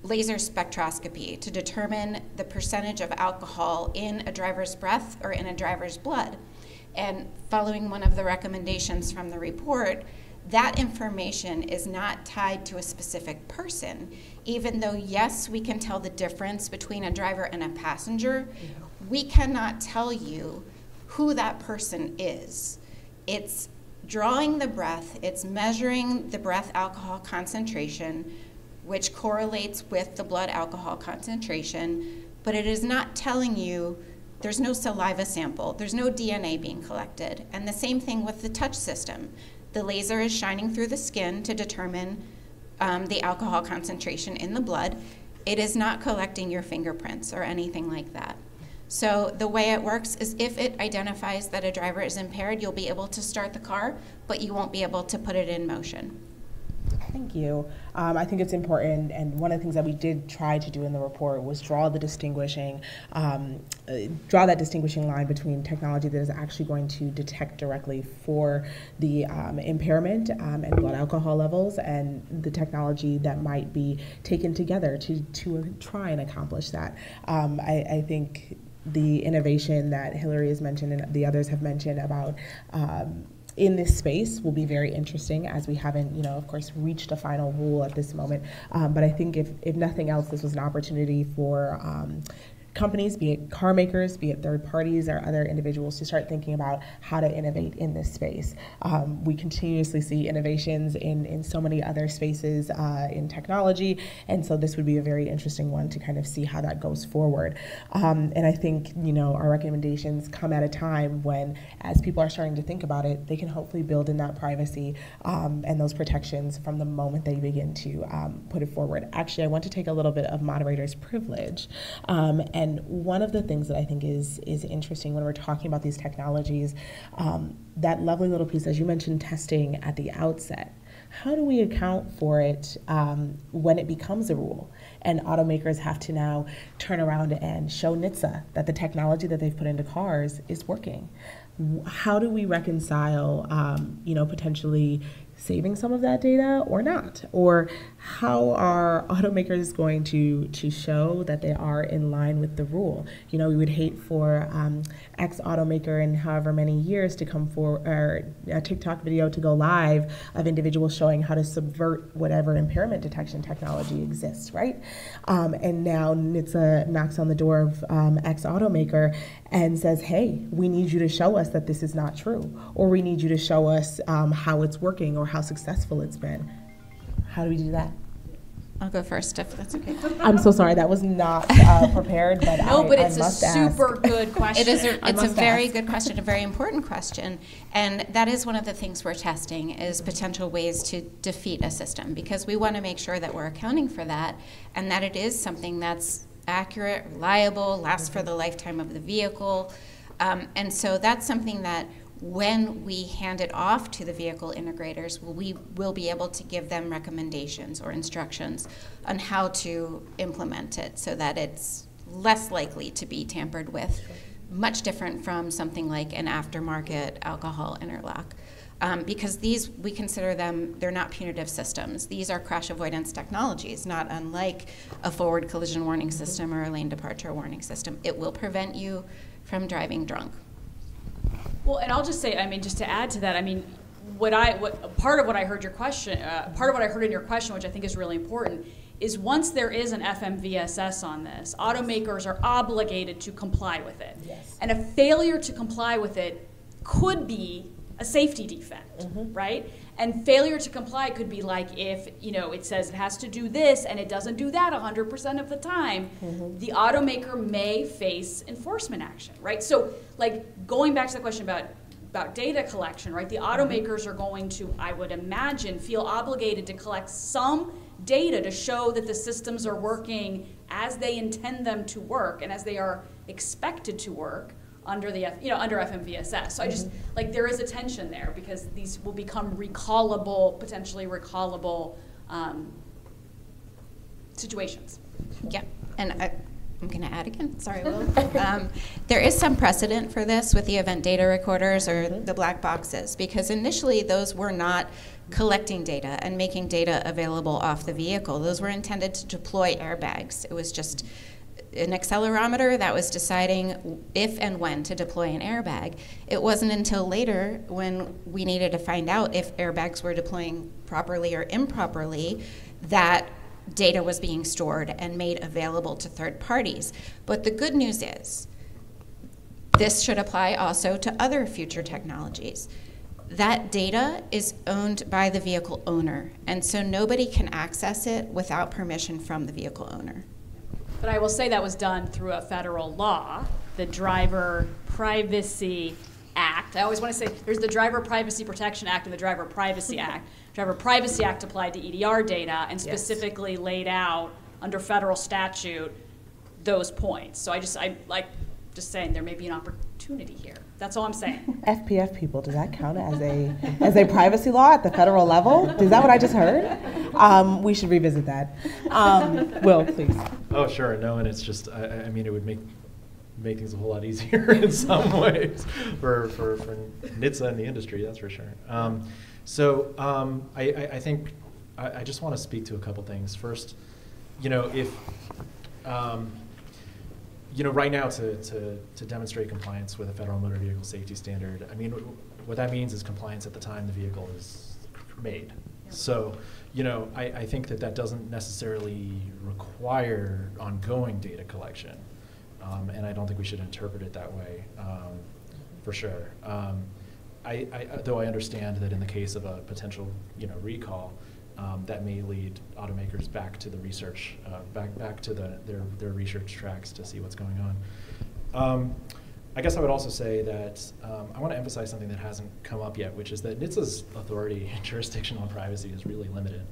laser spectroscopy to determine the percentage of alcohol in a driver's breath or in a driver's blood. And following one of the recommendations from the report, that information is not tied to a specific person. Even though, yes, we can tell the difference between a driver and a passenger, we cannot tell you who that person is. It's drawing the breath, it's measuring the breath alcohol concentration, which correlates with the blood alcohol concentration, but it is not telling you, there's no saliva sample, there's no DNA being collected. And the same thing with the touch system. The laser is shining through the skin to determine the alcohol concentration in the blood. It is not collecting your fingerprints or anything like that. So the way it works is if it identifies that a driver is impaired, you'll be able to start the car, but you won't be able to put it in motion. Thank you. I think it's important, and one of the things that we did try to do in the report was draw that distinguishing line between technology that is actually going to detect directly for the impairment and blood alcohol levels, and the technology that might be taken together to try and accomplish that. I think the innovation that Hilary has mentioned and the others have mentioned about in this space will be very interesting, as we haven't, you know, of course, reached a final rule at this moment. But I think if nothing else, this was an opportunity for companies, be it car makers, be it third parties or other individuals, to start thinking about how to innovate in this space. We continuously see innovations in so many other spaces in technology, and so this would be a very interesting one to kind of see how that goes forward. And I think, you know, our recommendations come at a time when, as people are starting to think about it, they can hopefully build in that privacy and those protections from the moment they begin to put it forward. Actually, I want to take a little bit of moderator's privilege. And one of the things that I think is interesting when we're talking about these technologies, that lovely little piece, as you mentioned, testing at the outset. How do we account for it when it becomes a rule and automakers have to now turn around and show NHTSA that the technology that they've put into cars is working? How do we reconcile, you know, potentially saving some of that data or not? Or how are automakers going to show that they are in line with the rule? You know, we would hate for X automaker in however many years to come for, or a TikTok video to go live of individuals showing how to subvert whatever impairment detection technology exists, right? And now NHTSA knocks on the door of X automaker and says, hey, we need you to show us that this is not true, or we need you to show us how it's working or how successful it's been. How do we do that? I'll go first if that's okay. I'm so sorry, that was not prepared, but no, but it's a super good question. It's a very good question, a very important question, and that is one of the things we're testing is potential ways to defeat a system, because we want to make sure that we're accounting for that and that it is something that's accurate, reliable, lasts for the lifetime of the vehicle, and so that's something that when we hand it off to the vehicle integrators, we will be able to give them recommendations or instructions on how to implement it so that it's less likely to be tampered with, much different from something like an aftermarket alcohol interlock. Because these, we consider them, they're not punitive systems. These are crash avoidance technologies, not unlike a forward collision warning system or a lane departure warning system. It will prevent you from driving drunk. Well, and I'll just say, I mean, just to add to that, I mean, part of what I heard your question, part of what I heard in your question, which I think is really important, is once there is an FMVSS on this, automakers are obligated to comply with it. Yes. And a failure to comply with it could be a safety defect, right? And failure to comply could be like if, it says it has to do this and it doesn't do that 100% of the time, the automaker may face enforcement action, right? So like going back to the question about data collection, right? The automakers are going to, I would imagine, feel obligated to collect some data to show that the systems are working as they intend them to work and as they are expected to work under the under FMVSS. So I just like there is a tension there because these will become potentially recallable situations. Yeah, and I'm going to add again. Sorry, Will. There is some precedent for this with the event data recorders or the black boxes because initially those were not collecting data and making data available off the vehicle. Those were intended to deploy airbags. It was just an accelerometer that was deciding if and when to deploy an airbag. It wasn't until later when we needed to find out if airbags were deploying properly or improperly that data was being stored and made available to third parties. But the good news is this should apply also to other future technologies. That data is owned by the vehicle owner, and so nobody can access it without permission from the vehicle owner. But I will say that was done through a federal law, the Driver Privacy Act. I always want to say there's the Driver Privacy Protection Act and the Driver Privacy Act. Driver Privacy Act applied to EDR data and specifically laid out under federal statute those points. So I like just saying there may be an opportunity here. That's all I'm saying. FPF people, does that count as a privacy law at the federal level? Is that what I just heard? We should revisit that. Will, please. Oh, sure. No, and it's just, I mean, it would make things a whole lot easier in some ways for NHTSA and the industry, that's for sure. I think I just want to speak to a couple things. First, if right now to demonstrate compliance with a federal motor vehicle safety standard, I mean, what that means is compliance at the time the vehicle is made. Yeah. So, I think that doesn't necessarily require ongoing data collection, and I don't think we should interpret it that way, for sure. Though I understand that in the case of a potential, recall, that may lead automakers back to the research, back to their research tracks to see what's going on. I guess I would also say that I want to emphasize something that hasn't come up yet, which is that NHTSA's authority and jurisdiction on privacy is really limited.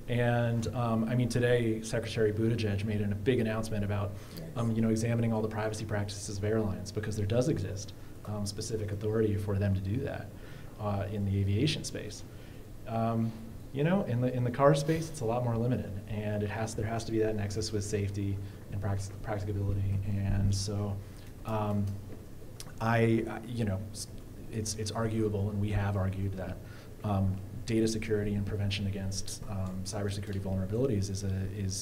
And I mean, today, Secretary Buttigieg made a big announcement about examining all the privacy practices of airlines because there does exist specific authority for them to do that in the aviation space. In the car space, it's a lot more limited, and there has to be that nexus with safety and practicability. And so, it's arguable, and we have argued that data security and prevention against cybersecurity vulnerabilities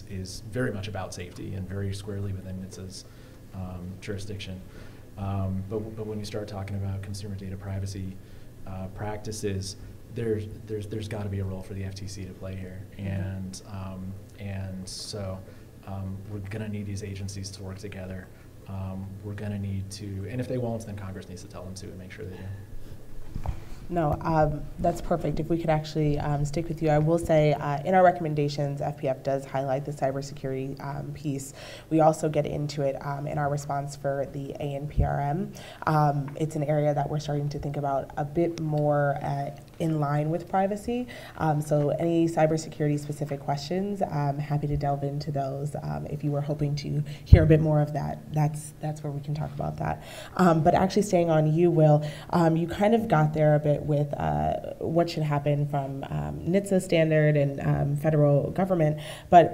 is very much about safety and very squarely within NHTSA's jurisdiction. But when you start talking about consumer data privacy practices, there's got to be a role for the FTC to play here, and so we're going to need these agencies to work together. We're going to need to, and if they won't, then Congress needs to tell them to and make sure they do. No, that's perfect. If we could actually stick with you, I will say in our recommendations, FPF does highlight the cybersecurity piece. We also get into it in our response for the ANPRM. It's an area that we're starting to think about a bit more in line with privacy. So any cybersecurity specific questions, I'm happy to delve into those. If you were hoping to hear a bit more of that, that's where we can talk about that. But actually staying on you, Will, you kind of got there a bit with what should happen from NHTSA standard and federal government, but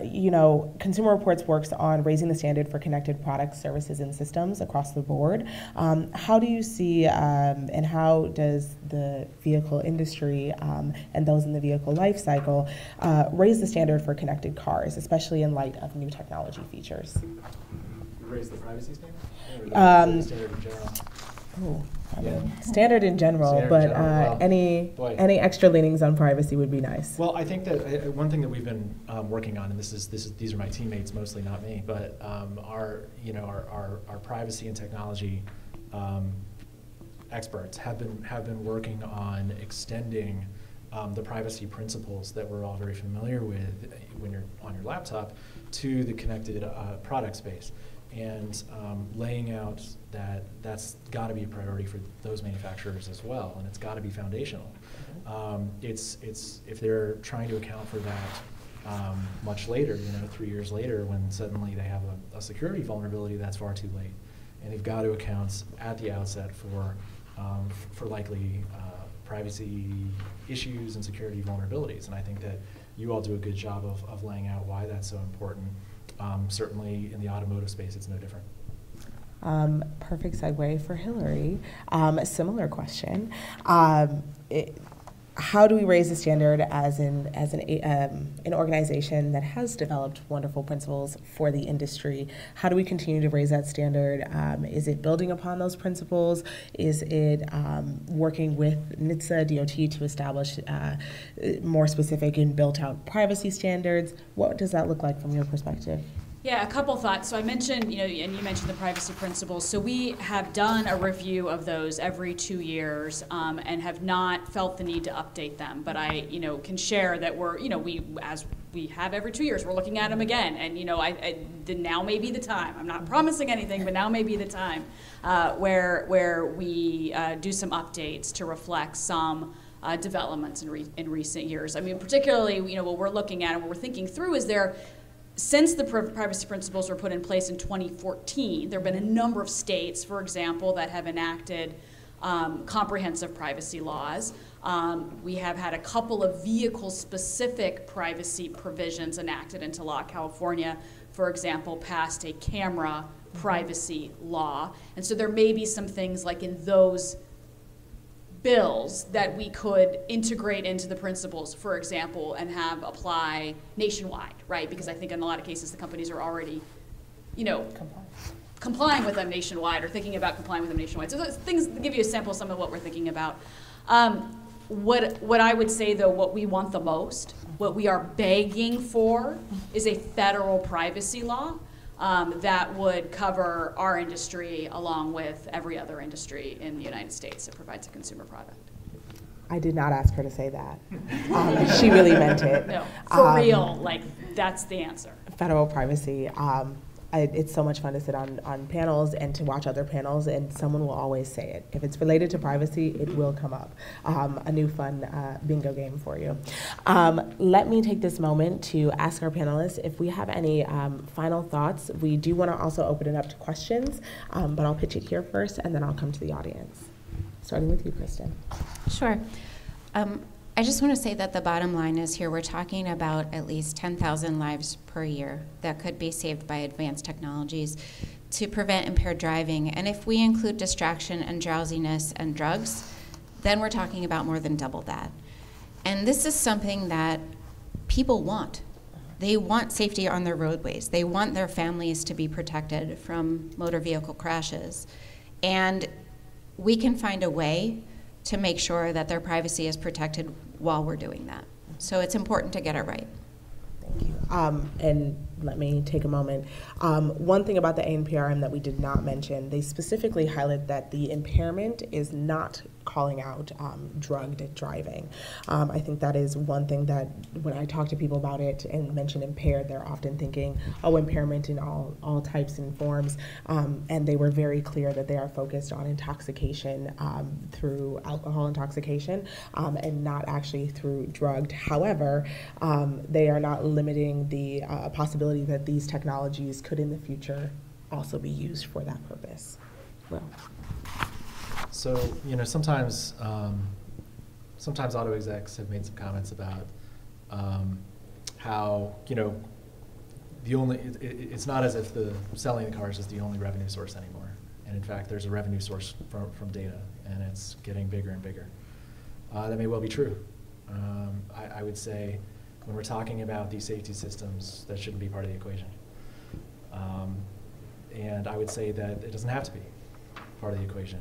Consumer Reports works on raising the standard for connected products, services, and systems across the board. How do you see and how does the vehicle industry and those in the vehicle life cycle raise the standard for connected cars, especially in light of new technology features? Raise the privacy standard? Or the standard in general? Oh, I mean, Yeah. standard in general, Standard in but general, well, boy. any extra leanings on privacy would be nice. Well, I think that one thing that we've been working on, and these are my teammates mostly, not me, but our privacy and technology experts have been working on extending the privacy principles that we're all very familiar with when you're on your laptop to the connected product space, and laying out that that's got to be a priority for those manufacturers as well, and it's got to be foundational. It's if they're trying to account for that much later, 3 years later, when suddenly they have a security vulnerability, that's far too late, and they've got to account at the outset for likely privacy issues and security vulnerabilities. And I think that you all do a good job of laying out why that's so important. Certainly in the automotive space, it's no different. Perfect segue for Hilary. A similar question. How do we raise the standard as an organization that has developed wonderful principles for the industry? How do we continue to raise that standard? Is it building upon those principles? Is it working with NHTSA, DOT to establish more specific and built-out privacy standards? What does that look like from your perspective? Yeah, a couple thoughts. So I mentioned, and you mentioned the privacy principles. So we have done a review of those every 2 years and have not felt the need to update them. But I, can share that as we have every 2 years, we're looking at them again. And, now may be the time. I'm not promising anything, but now may be the time where we do some updates to reflect some developments in recent years. I mean, particularly, what we're looking at and what we're thinking through is since the privacy principles were put in place in 2014, there have been a number of states, for example, that have enacted comprehensive privacy laws. We have had a couple of vehicle-specific privacy provisions enacted into law. California, for example, passed a camera privacy law. And so there may be some things like in those bills that we could integrate into the principles, for example, and have apply nationwide, right? Because I think in a lot of cases the companies are already, complying with them nationwide or thinking about complying with them nationwide. So those things give you a sample of some of what we're thinking about. What I would say though, what we want the most, what we are begging for is a federal privacy law that would cover our industry along with every other industry in the United States that provides a consumer product. I did not ask her to say that. She really meant it. No, for real, that's the answer. Federal privacy. It's so much fun to sit on panels and to watch other panels, and someone will always say it. If it's related to privacy, it will come up. A new fun bingo game for you. Let me take this moment to ask our panelists if we have any final thoughts. We do want to also open it up to questions, but I'll pitch it here first, and then I'll come to the audience. Starting with you, Kristin. Sure. I just want to say that the bottom line is here we're talking about at least 10,000 lives per year that could be saved by advanced technologies to prevent impaired driving. And if we include distraction and drowsiness and drugs, then we're talking about more than double that. And this is something that people want. They want safety on their roadways. They want their families to be protected from motor vehicle crashes. And we can find a way to make sure that their privacy is protected while we're doing that. So it's important to get it right. Thank you. And let me take a moment. One thing about the ANPRM that we did not mention, they specifically highlight that the impairment is not calling out drugged driving. I think that is one thing that when I talk to people about it and mention impaired, they're often thinking, oh, impairment in all types and forms. And they were very clear that they are focused on intoxication through alcohol intoxication and not actually through drugged. However, they are not limiting the possibility that these technologies could in the future also be used for that purpose. Well. So, sometimes auto execs have made some comments about how, it's not as if the selling the cars is the only revenue source anymore. And in fact, there's a revenue source from data, and it's getting bigger and bigger. That may well be true. I would say when we're talking about these safety systems, that shouldn't be part of the equation. And I would say that it doesn't have to be part of the equation.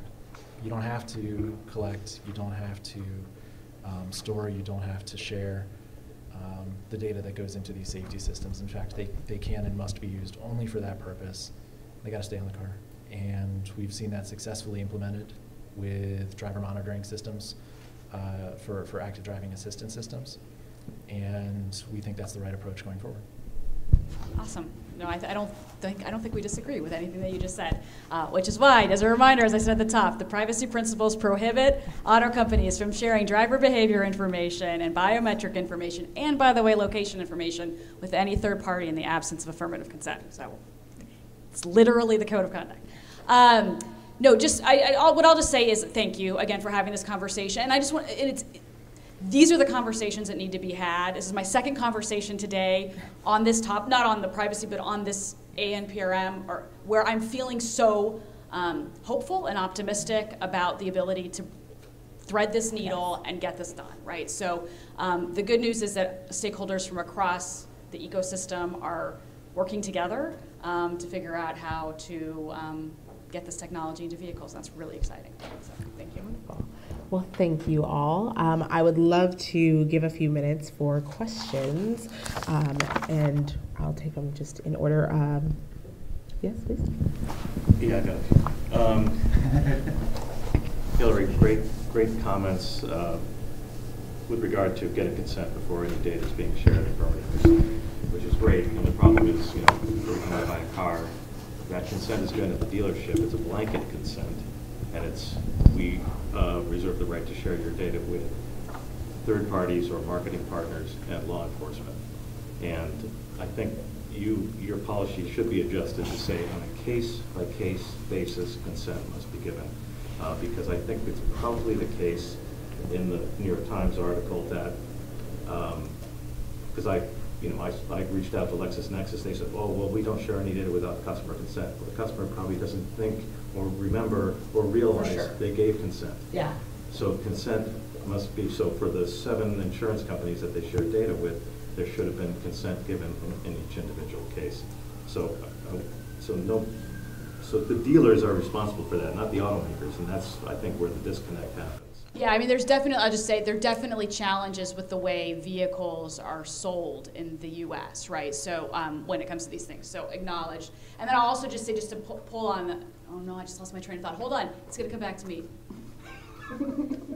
You don't have to collect, you don't have to store, you don't have to share the data that goes into these safety systems. In fact, they can and must be used only for that purpose. They got to stay on the car. And we've seen that successfully implemented with driver monitoring systems for active driving assistance systems. And we think that's the right approach going forward. Awesome. No, I don't think we disagree with anything that you just said, which is why, as a reminder, as I said at the top, the privacy principles prohibit auto companies from sharing driver behavior information and biometric information, and, by the way, location information with any third party in the absence of affirmative consent. So it's literally the code of conduct. No, what I'll just say is thank you again for having this conversation. And I just want, these are the conversations that need to be had. This is my second conversation today on this topic, not on the privacy, but on this ANPRM, where I'm feeling so hopeful and optimistic about the ability to thread this needle and get this done, right? So the good news is that stakeholders from across the ecosystem are working together to figure out how to get this technology into vehicles. That's really exciting. So, thank you. Wonderful. Well, thank you all. I would love to give a few minutes for questions, and I'll take them just in order. Yes, please. Yeah, I got it. Hilary, great comments with regard to getting consent before any data is being shared affirmatively, which is great. And the problem is, we're going to buy a car. That consent is going to the dealership. It's a blanket consent, and we reserve the right to share your data with third parties or marketing partners and law enforcement. And I think your policy should be adjusted to say on a case-by-case basis consent must be given, because I think it's probably the case in the New York Times article that because I reached out to LexisNexis. They said, oh, well, we don't share any data without customer consent. Well, the customer probably doesn't think or remember or realize they gave consent. Yeah. So consent must be, so for the 7 insurance companies that they shared data with, there should have been consent given in each individual case. So the dealers are responsible for that, not the automakers, and that's, I think, where the disconnect happens. Yeah, I mean, I'll just say, there are definitely challenges with the way vehicles are sold in the U.S., right? So when it comes to these things, so acknowledged. And then I'll also just say, just to pull on, oh no, I just lost my train of thought. Hold on, it's gonna come back to me.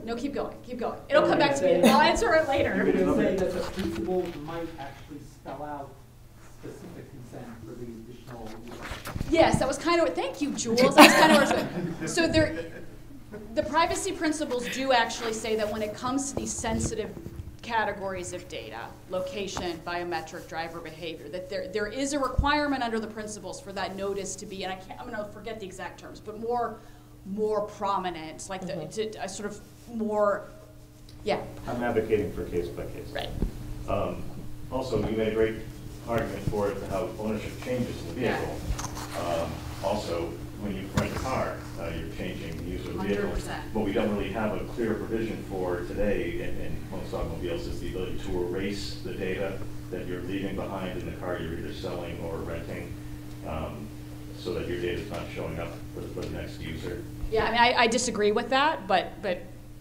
No, keep going. It'll come back to me. I'll answer it later. You're going to say that the principle might actually spell out specific consent for the additional. Yes, that was kind of, thank you, Jules. That was kind of what I was saying. So the privacy principles do actually say that when it comes to these sensitive categories of data, location, biometric, driver behavior, that there is a requirement under the principles for that notice to be, and I'm going to forget the exact terms, but more prominent, like a sort of more, yeah. I'm advocating for case by case. Right. Also, you made a great argument for how ownership changes in the vehicle. Also, when you rent a car, you're changing the use of the vehicle. 100%. What we don't really have a clear provision for today in most automobiles is the ability to erase the data that you're leaving behind in the car you're either selling or renting, so that your data is not showing up for the next user. Yeah, I mean, I disagree with that, but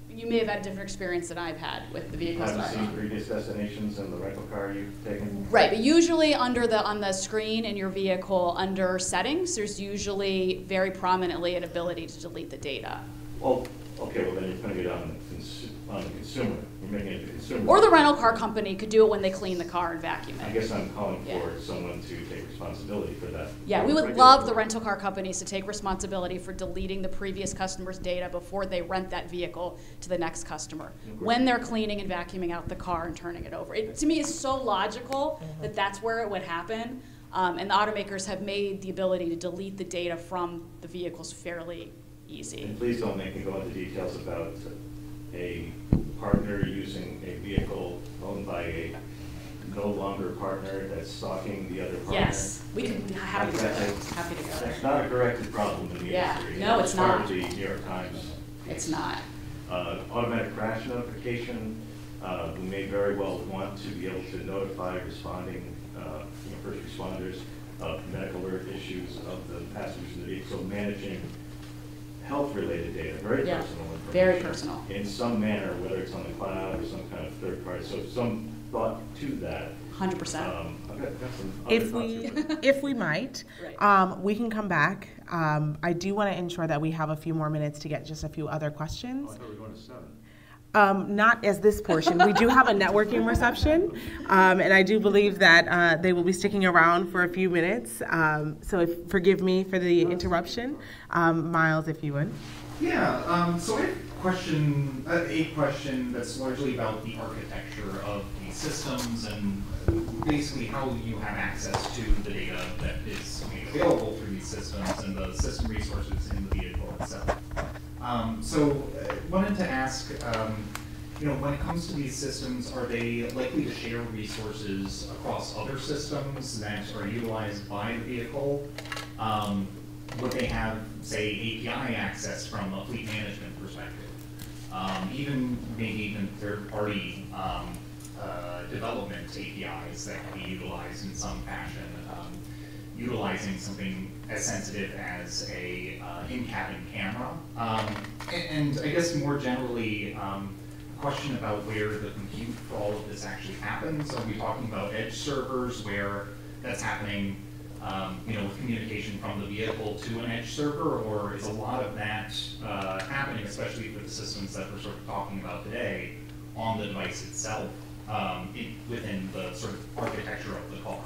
you may have had a different experience than I've had with the vehicles. Have you seen previous destinations in the rental car you've taken? Right, but usually on the screen in your vehicle, under settings, there's usually very prominently an ability to delete the data. Well, okay, well then you're putting it on the consumer. You're making it the consumer. Or the rental car company could do it when they clean the car and vacuum it. I guess I'm calling for someone to take responsibility for that. Yeah, we would love the rental car companies to take responsibility for deleting the previous customer's data before they rent that vehicle to the next customer, when they're cleaning and vacuuming out the car and turning it over. It, to me, is so logical that that's where it would happen. And the automakers have made the ability to delete the data from the vehicles fairly easy. And please don't make me go into details about a partner using a vehicle owned by a no longer partner that's stalking the other partner. Yes, we can be happy to go there. Happy to go there. It's not a corrected problem in the industry. No, it's not. Part of the New York Times case. It's not. Automatic crash notification, we may very well want to be able to notify responding first responders of medical alert issues of the passengers in the vehicle. So managing health-related data, very Yeah, personal information. very personal. In some manner, whether it's on the cloud or some kind of third party. So some thought to that. 100%. I've got some other If thoughts we, here. if we might, Right. we can come back. I do want to ensure that we have a few more minutes to get just a few other Oh, questions. I thought we were going to 7. Not as this portion. We do have a networking reception, and I do believe that they will be sticking around for a few minutes. So forgive me for the interruption. Miles, if you would. Yeah, so I have a question that's largely about the architecture of these systems and basically how you have access to the data that is made available through these systems and the system resources in the vehicle itself. Wanted to ask, when it comes to these systems, are they likely to share resources across other systems that are utilized by the vehicle? Would they have, say, API access from a fleet management perspective? Maybe even third-party development APIs that can be utilized in some fashion, utilizing something as sensitive as a in-cabin camera. And I guess more generally, question about where the compute for all of this actually happens. Are we talking about edge servers where that's happening with communication from the vehicle to an edge server, or is a lot of that happening, especially for the systems that we're sort of talking about today, on the device itself, within the sort of architecture of the car?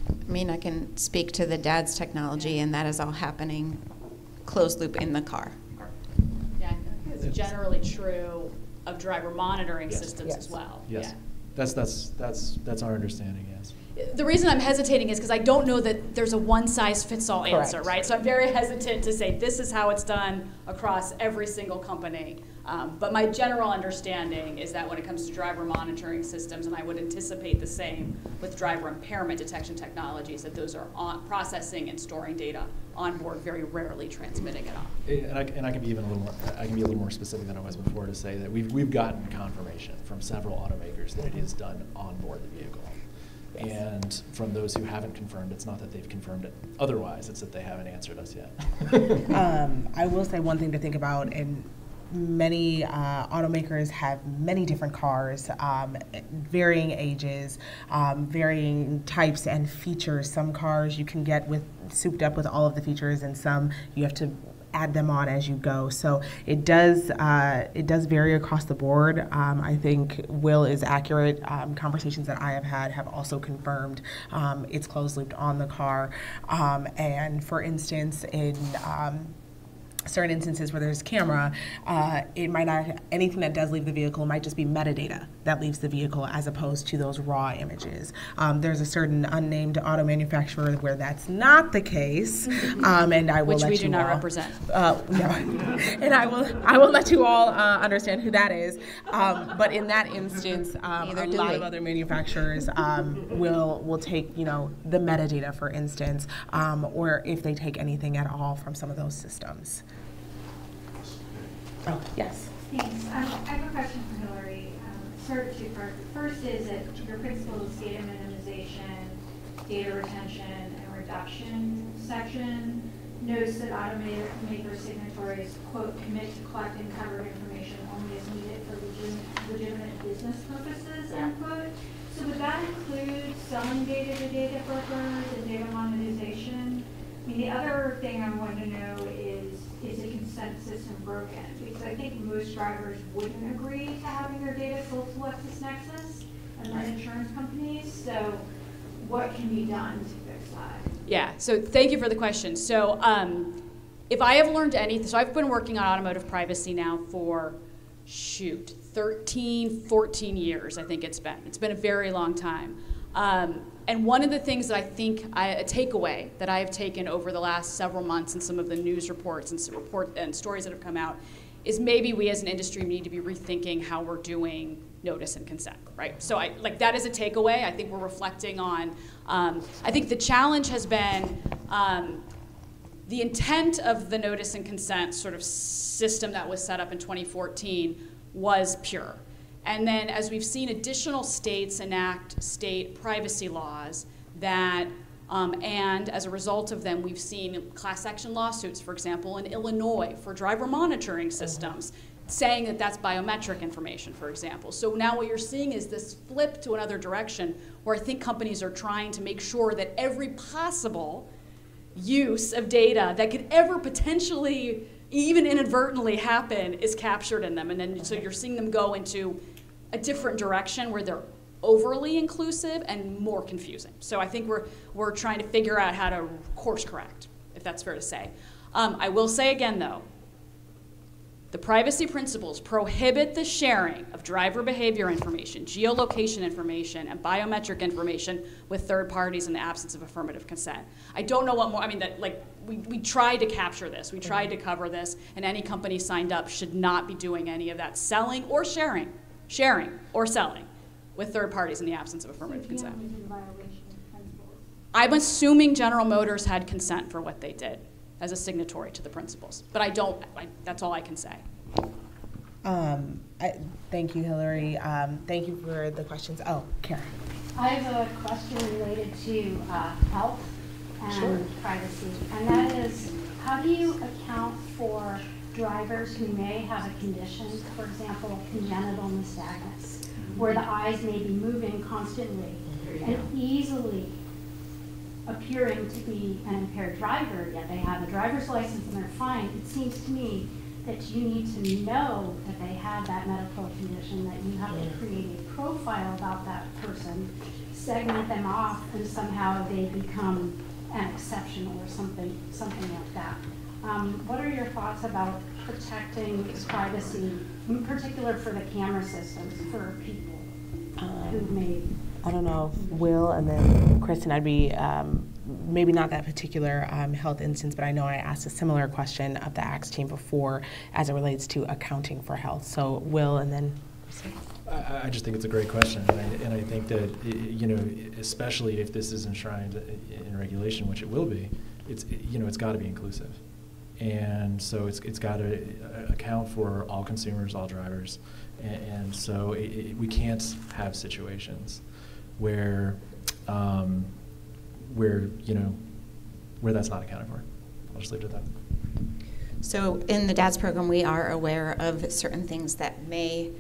I mean, I can speak to the DADS technology, and that is all happening closed loop in the car. Yeah, I think it's generally true of driver monitoring Yes. systems Yes. as well. Yes. Yeah. That's our understanding, yes. The reason I'm hesitating is because I don't know that there's a one-size-fits-all answer, Correct. right? So I'm very hesitant to say this is how it's done across every single company. But my general understanding is that when it comes to driver monitoring systems, and I would anticipate the same with driver impairment detection technologies, that those are processing and storing data on board, very rarely transmitting it on. And I can be even a little more. I can be a little more specific than I was before to say that we've gotten confirmation from several automakers that it is done on board the vehicle. And from those who haven't confirmed, it's not that they've confirmed it otherwise, it's that they haven't answered us yet. I will say one thing to think about, and many automakers have many different cars, varying ages, varying types and features. Some cars you can get souped up with all of the features, and some you have to add them on as you go. So it does vary across the board. I think Will is accurate. Conversations that I have had have also confirmed it's closed looped on the car. And for instance, in certain instances where there's camera, it might not, anything that does leave the vehicle might just be metadata that leaves the vehicle as opposed to those raw images. There's a certain unnamed auto manufacturer where that's not the case, and I will Which let we you do not all, represent. No, and I will let you all understand who that is. But in that instance, a Neither do lot we. of other manufacturers will take the metadata, for instance, or if they take anything at all from some of those systems. Oh, yes. Thanks. I have a question for Hilary. Sort of two-part. First is that your principles, data minimization, data retention, and reduction section notes that automaker signatories, quote, commit to collecting covered information only as needed for legitimate business purposes, end quote. So would that include selling data to data brokers and data monetization? I mean, the other thing I want to know is the consent system broken? Because I think most drivers wouldn't agree to having their data sold to LexisNexis and then insurance companies. So what can be done to fix that? Yeah, so thank you for the question. So if I have learned anything, so I've been working on automotive privacy now for, 13, 14 years, I think it's been. It's been a very long time. And one of the things that I think, a takeaway that I have taken over the last several months in some of the news reports and stories that have come out is maybe we as an industry need to be rethinking how we're doing notice and consent, right? So that is a takeaway. I think we're reflecting on, I think the challenge has been the intent of the notice and consent sort of system that was set up in 2014 was pure. And then as we've seen additional states enact state privacy laws that And as a result of them, we've seen class action lawsuits, for example, in Illinois for driver monitoring systems, saying that that's biometric information, for example. So now what you're seeing is this flip to another direction where I think companies are trying to make sure that every possible use of data that could ever potentially, even inadvertently happen, is captured in them. And then so you're seeing them go into a different direction where they're overly inclusive and more confusing. So I think we're trying to figure out how to course correct, if that's fair to say. I will say again, though, the privacy principles prohibit the sharing of driver behavior information, geolocation information, and biometric information with third parties in the absence of affirmative consent. I don't know what more, I mean, that like we tried to capture this, we tried to cover this, and any company signed up should not be doing any of that selling or sharing or selling with third parties in the absence of affirmative consent. I'm assuming General Motors had consent for what they did as a signatory to the principles, but that's all I can say. Thank you, Hilary. Thank you for the questions. Oh, Karen. I have a question related to health and privacy, and that is, how do you account for drivers who may have a condition, for example, congenital nystagmus, where the eyes may be moving constantly and easily appearing to be an impaired driver, yet they have a driver's license and they're fine? It seems to me that you need to know that they have that medical condition, that you have to create a profile about that person, segment them off, and somehow they become an exception or something like that. What are your thoughts about protecting privacy, in particular for the camera systems for people who may? I don't know, Will, and then Kristin, I'd be, maybe not that particular health instance, but I know I asked a similar question of the ACTS team before as it relates to accounting for health. So Will, and then Kristin. I just think it's a great question, and I think that, you know, especially if this is enshrined in regulation, which it will be, it's got to be inclusive. And so it's got to account for all consumers, all drivers, and so we can't have situations where that's not accounted for. I'll just leave it at that. So in the DADS program, we are aware of certain things that may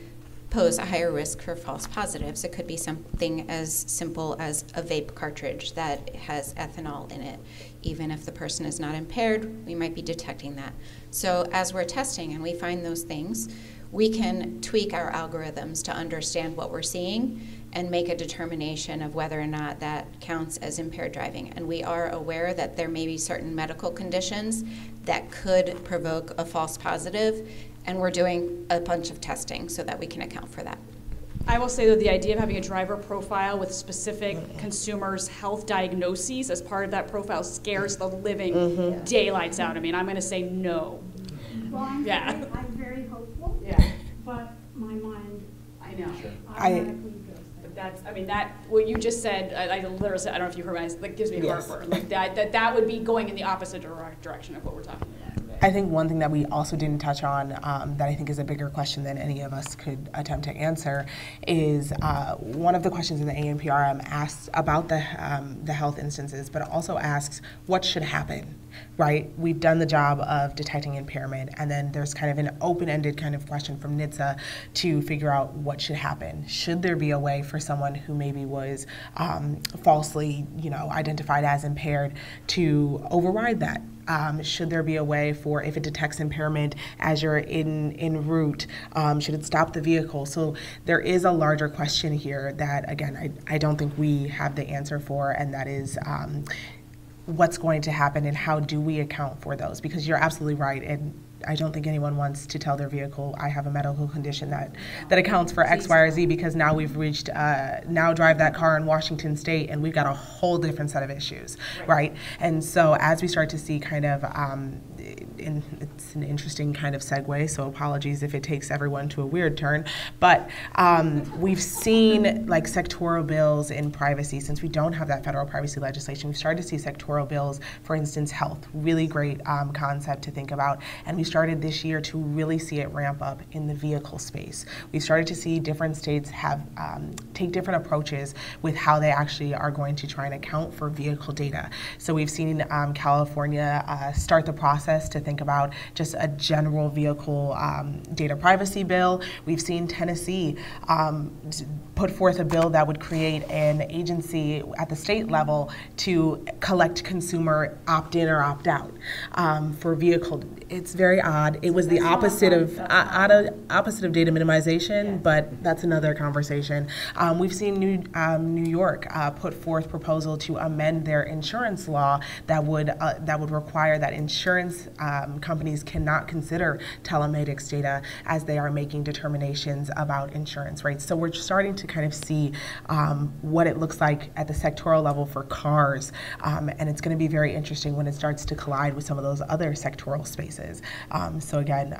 pose a higher risk for false positives. It could be something as simple as a vape cartridge that has ethanol in it. Even if the person is not impaired, we might be detecting that. So as we're testing and we find those things, we can tweak our algorithms to understand what we're seeing and make a determination of whether or not that counts as impaired driving. And we are aware that there may be certain medical conditions that could provoke a false positive, and we're doing a bunch of testing so that we can account for that. I will say that the idea of having a driver profile with specific consumers' health diagnoses as part of that profile scares the living daylights out of me, and I'm going to say no. Well, I'm very hopeful, but my mind, I know. automatically goes there. That's, I mean, that, what you just said, I literally said, I don't know if you heard me, that gives me heartburn. Like that would be going in the opposite direction of what we're talking about. I think one thing that we also didn't touch on that I think is a bigger question than any of us could attempt to answer is one of the questions in the ANPRM asks about the health instances, but also asks what should happen, right? We've done the job of detecting impairment, and then there's kind of an open-ended kind of question from NHTSA to figure out what should happen. Should there be a way for someone who maybe was falsely, identified as impaired to override that? Should there be a way for, if it detects impairment as you're en route, should it stop the vehicle? So there is a larger question here that, again, I don't think we have the answer for, and that is what's going to happen and how do we account for those? Because you're absolutely right, and I don't think anyone wants to tell their vehicle, I have a medical condition that accounts for X, Y, or Z, because now we've reached, now drive that car in Washington State, and we've got a whole different set of issues, right? And so as we start to see kind of it's an interesting kind of segue, so apologies if it takes everyone to a weird turn, but we've seen like sectoral bills in privacy. Since we don't have that federal privacy legislation, we've started to see sectoral bills, for instance, health, really great concept to think about, and we started this year to really see it ramp up in the vehicle space. We started to see different states have take different approaches with how they actually are going to try and account for vehicle data. So we've seen California start the process to think about just a general vehicle data privacy bill. We've seen Tennessee put forth a bill that would create an agency at the state level to collect consumer opt-in or opt-out for vehicle. It's very odd. It was the opposite of data minimization, but that's another conversation. We've seen New York put forth proposal to amend their insurance law that would require that insurance companies cannot consider telematics data as they are making determinations about insurance rates. So we're starting to kind of see what it looks like at the sectoral level for cars, and it's going to be very interesting when it starts to collide with some of those other sectoral spaces. So again,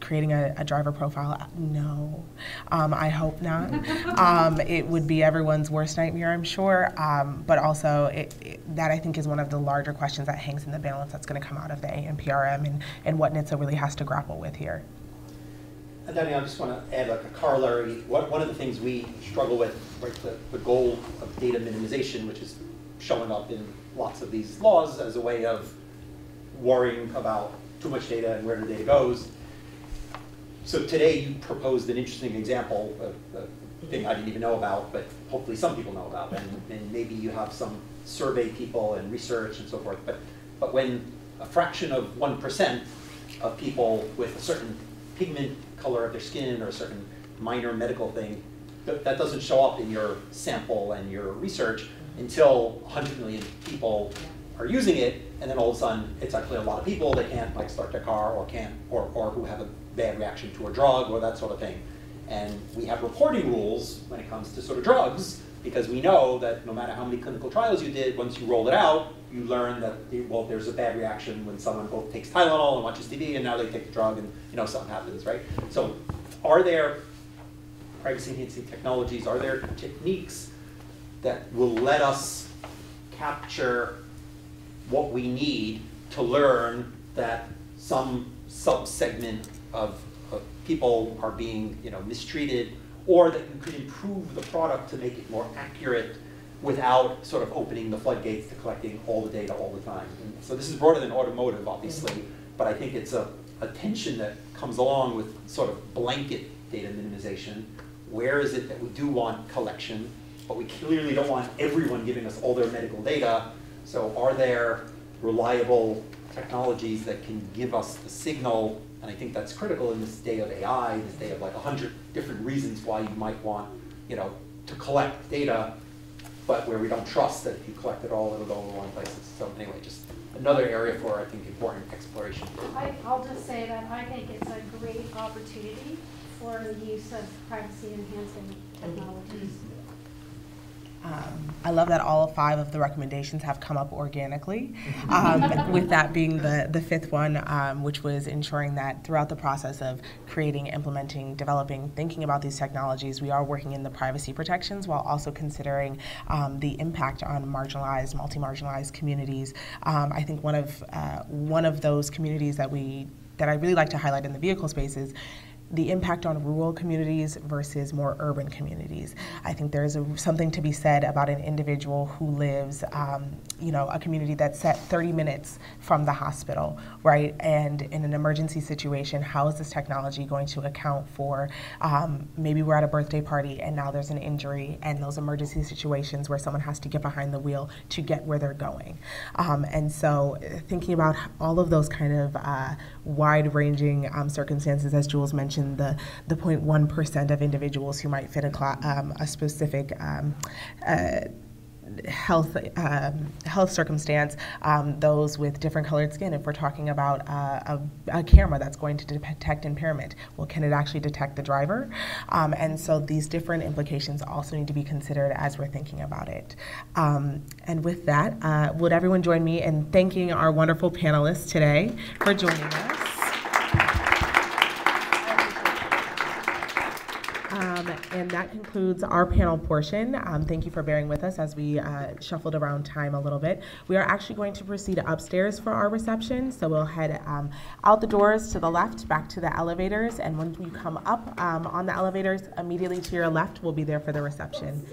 creating a driver profile, no, I hope not. It would be everyone's worst nightmare, I'm sure, but also that I think is one of the larger questions that hangs in the balance that's going to come out of the ANPRM and what NHTSA really has to grapple with here. Adonne, I just want to add like a corollary. One of the things we struggle with, right, the goal of data minimization, which is showing up in lots of these laws as a way of worrying about too much data and where the data goes. So today you proposed an interesting example, a thing I didn't even know about, but hopefully some people know about, and maybe you have some survey people and research and so forth. But when a fraction of 1% of people with a certain pigment color of their skin or a certain minor medical thing, that doesn't show up in your sample and your research until 100 million people are using it, and then all of a sudden it's actually a lot of people that can't like start their car or who have a bad reaction to a drug or that sort of thing. And we have reporting rules when it comes to sort of drugs, because we know that no matter how many clinical trials you did, once you roll it out, you learn that, well, there's a bad reaction when someone both takes Tylenol and watches TV, and now they take the drug, and something happens, right? So are there privacy-enhancing technologies, are there techniques that will let us capture what we need to learn that some subsegment of people are being mistreated, or that you could improve the product to make it more accurate without sort of opening the floodgates to collecting all the data all the time? And so this is broader than automotive, obviously, but I think it's a tension that comes along with sort of blanket data minimization. Where is it that we do want collection, but we clearly don't want everyone giving us all their medical data? So are there reliable technologies that can give us the signal? And I think that's critical in this day of AI, this day of like 100 different reasons why you might want, to collect data, but where we don't trust that if you collect it all, it'll go in the wrong places. So anyway, just another area for, I think, important exploration. I'll just say that I think it's a great opportunity for the use of privacy-enhancing technologies. I love that all 5 of the recommendations have come up organically, with that being the 5th one, which was ensuring that throughout the process of creating, implementing, developing, thinking about these technologies, we are working in the privacy protections while also considering the impact on marginalized, multi-marginalized communities. I think one of those communities that I really like to highlight in the vehicle space is the impact on rural communities versus more urban communities. I think there's something to be said about an individual who lives, a community that's set 30 minutes from the hospital, right? And in an emergency situation, how is this technology going to account for, maybe we're at a birthday party and now there's an injury, and those emergency situations where someone has to get behind the wheel to get where they're going. And so thinking about all of those kind of wide-ranging circumstances, as Jules mentioned, the 0.1% of individuals who might fit a specific health circumstance, those with different colored skin. If we're talking about a camera that's going to detect impairment, well, can it actually detect the driver? And so these different implications also need to be considered as we're thinking about it. And with that, would everyone join me in thanking our wonderful panelists today for joining us? And that concludes our panel portion. Thank you for bearing with us as we shuffled around time a little bit. We are actually going to proceed upstairs for our reception. So we'll head out the doors to the left, back to the elevators. And when you come up on the elevators, immediately to your left, we'll be there for the reception.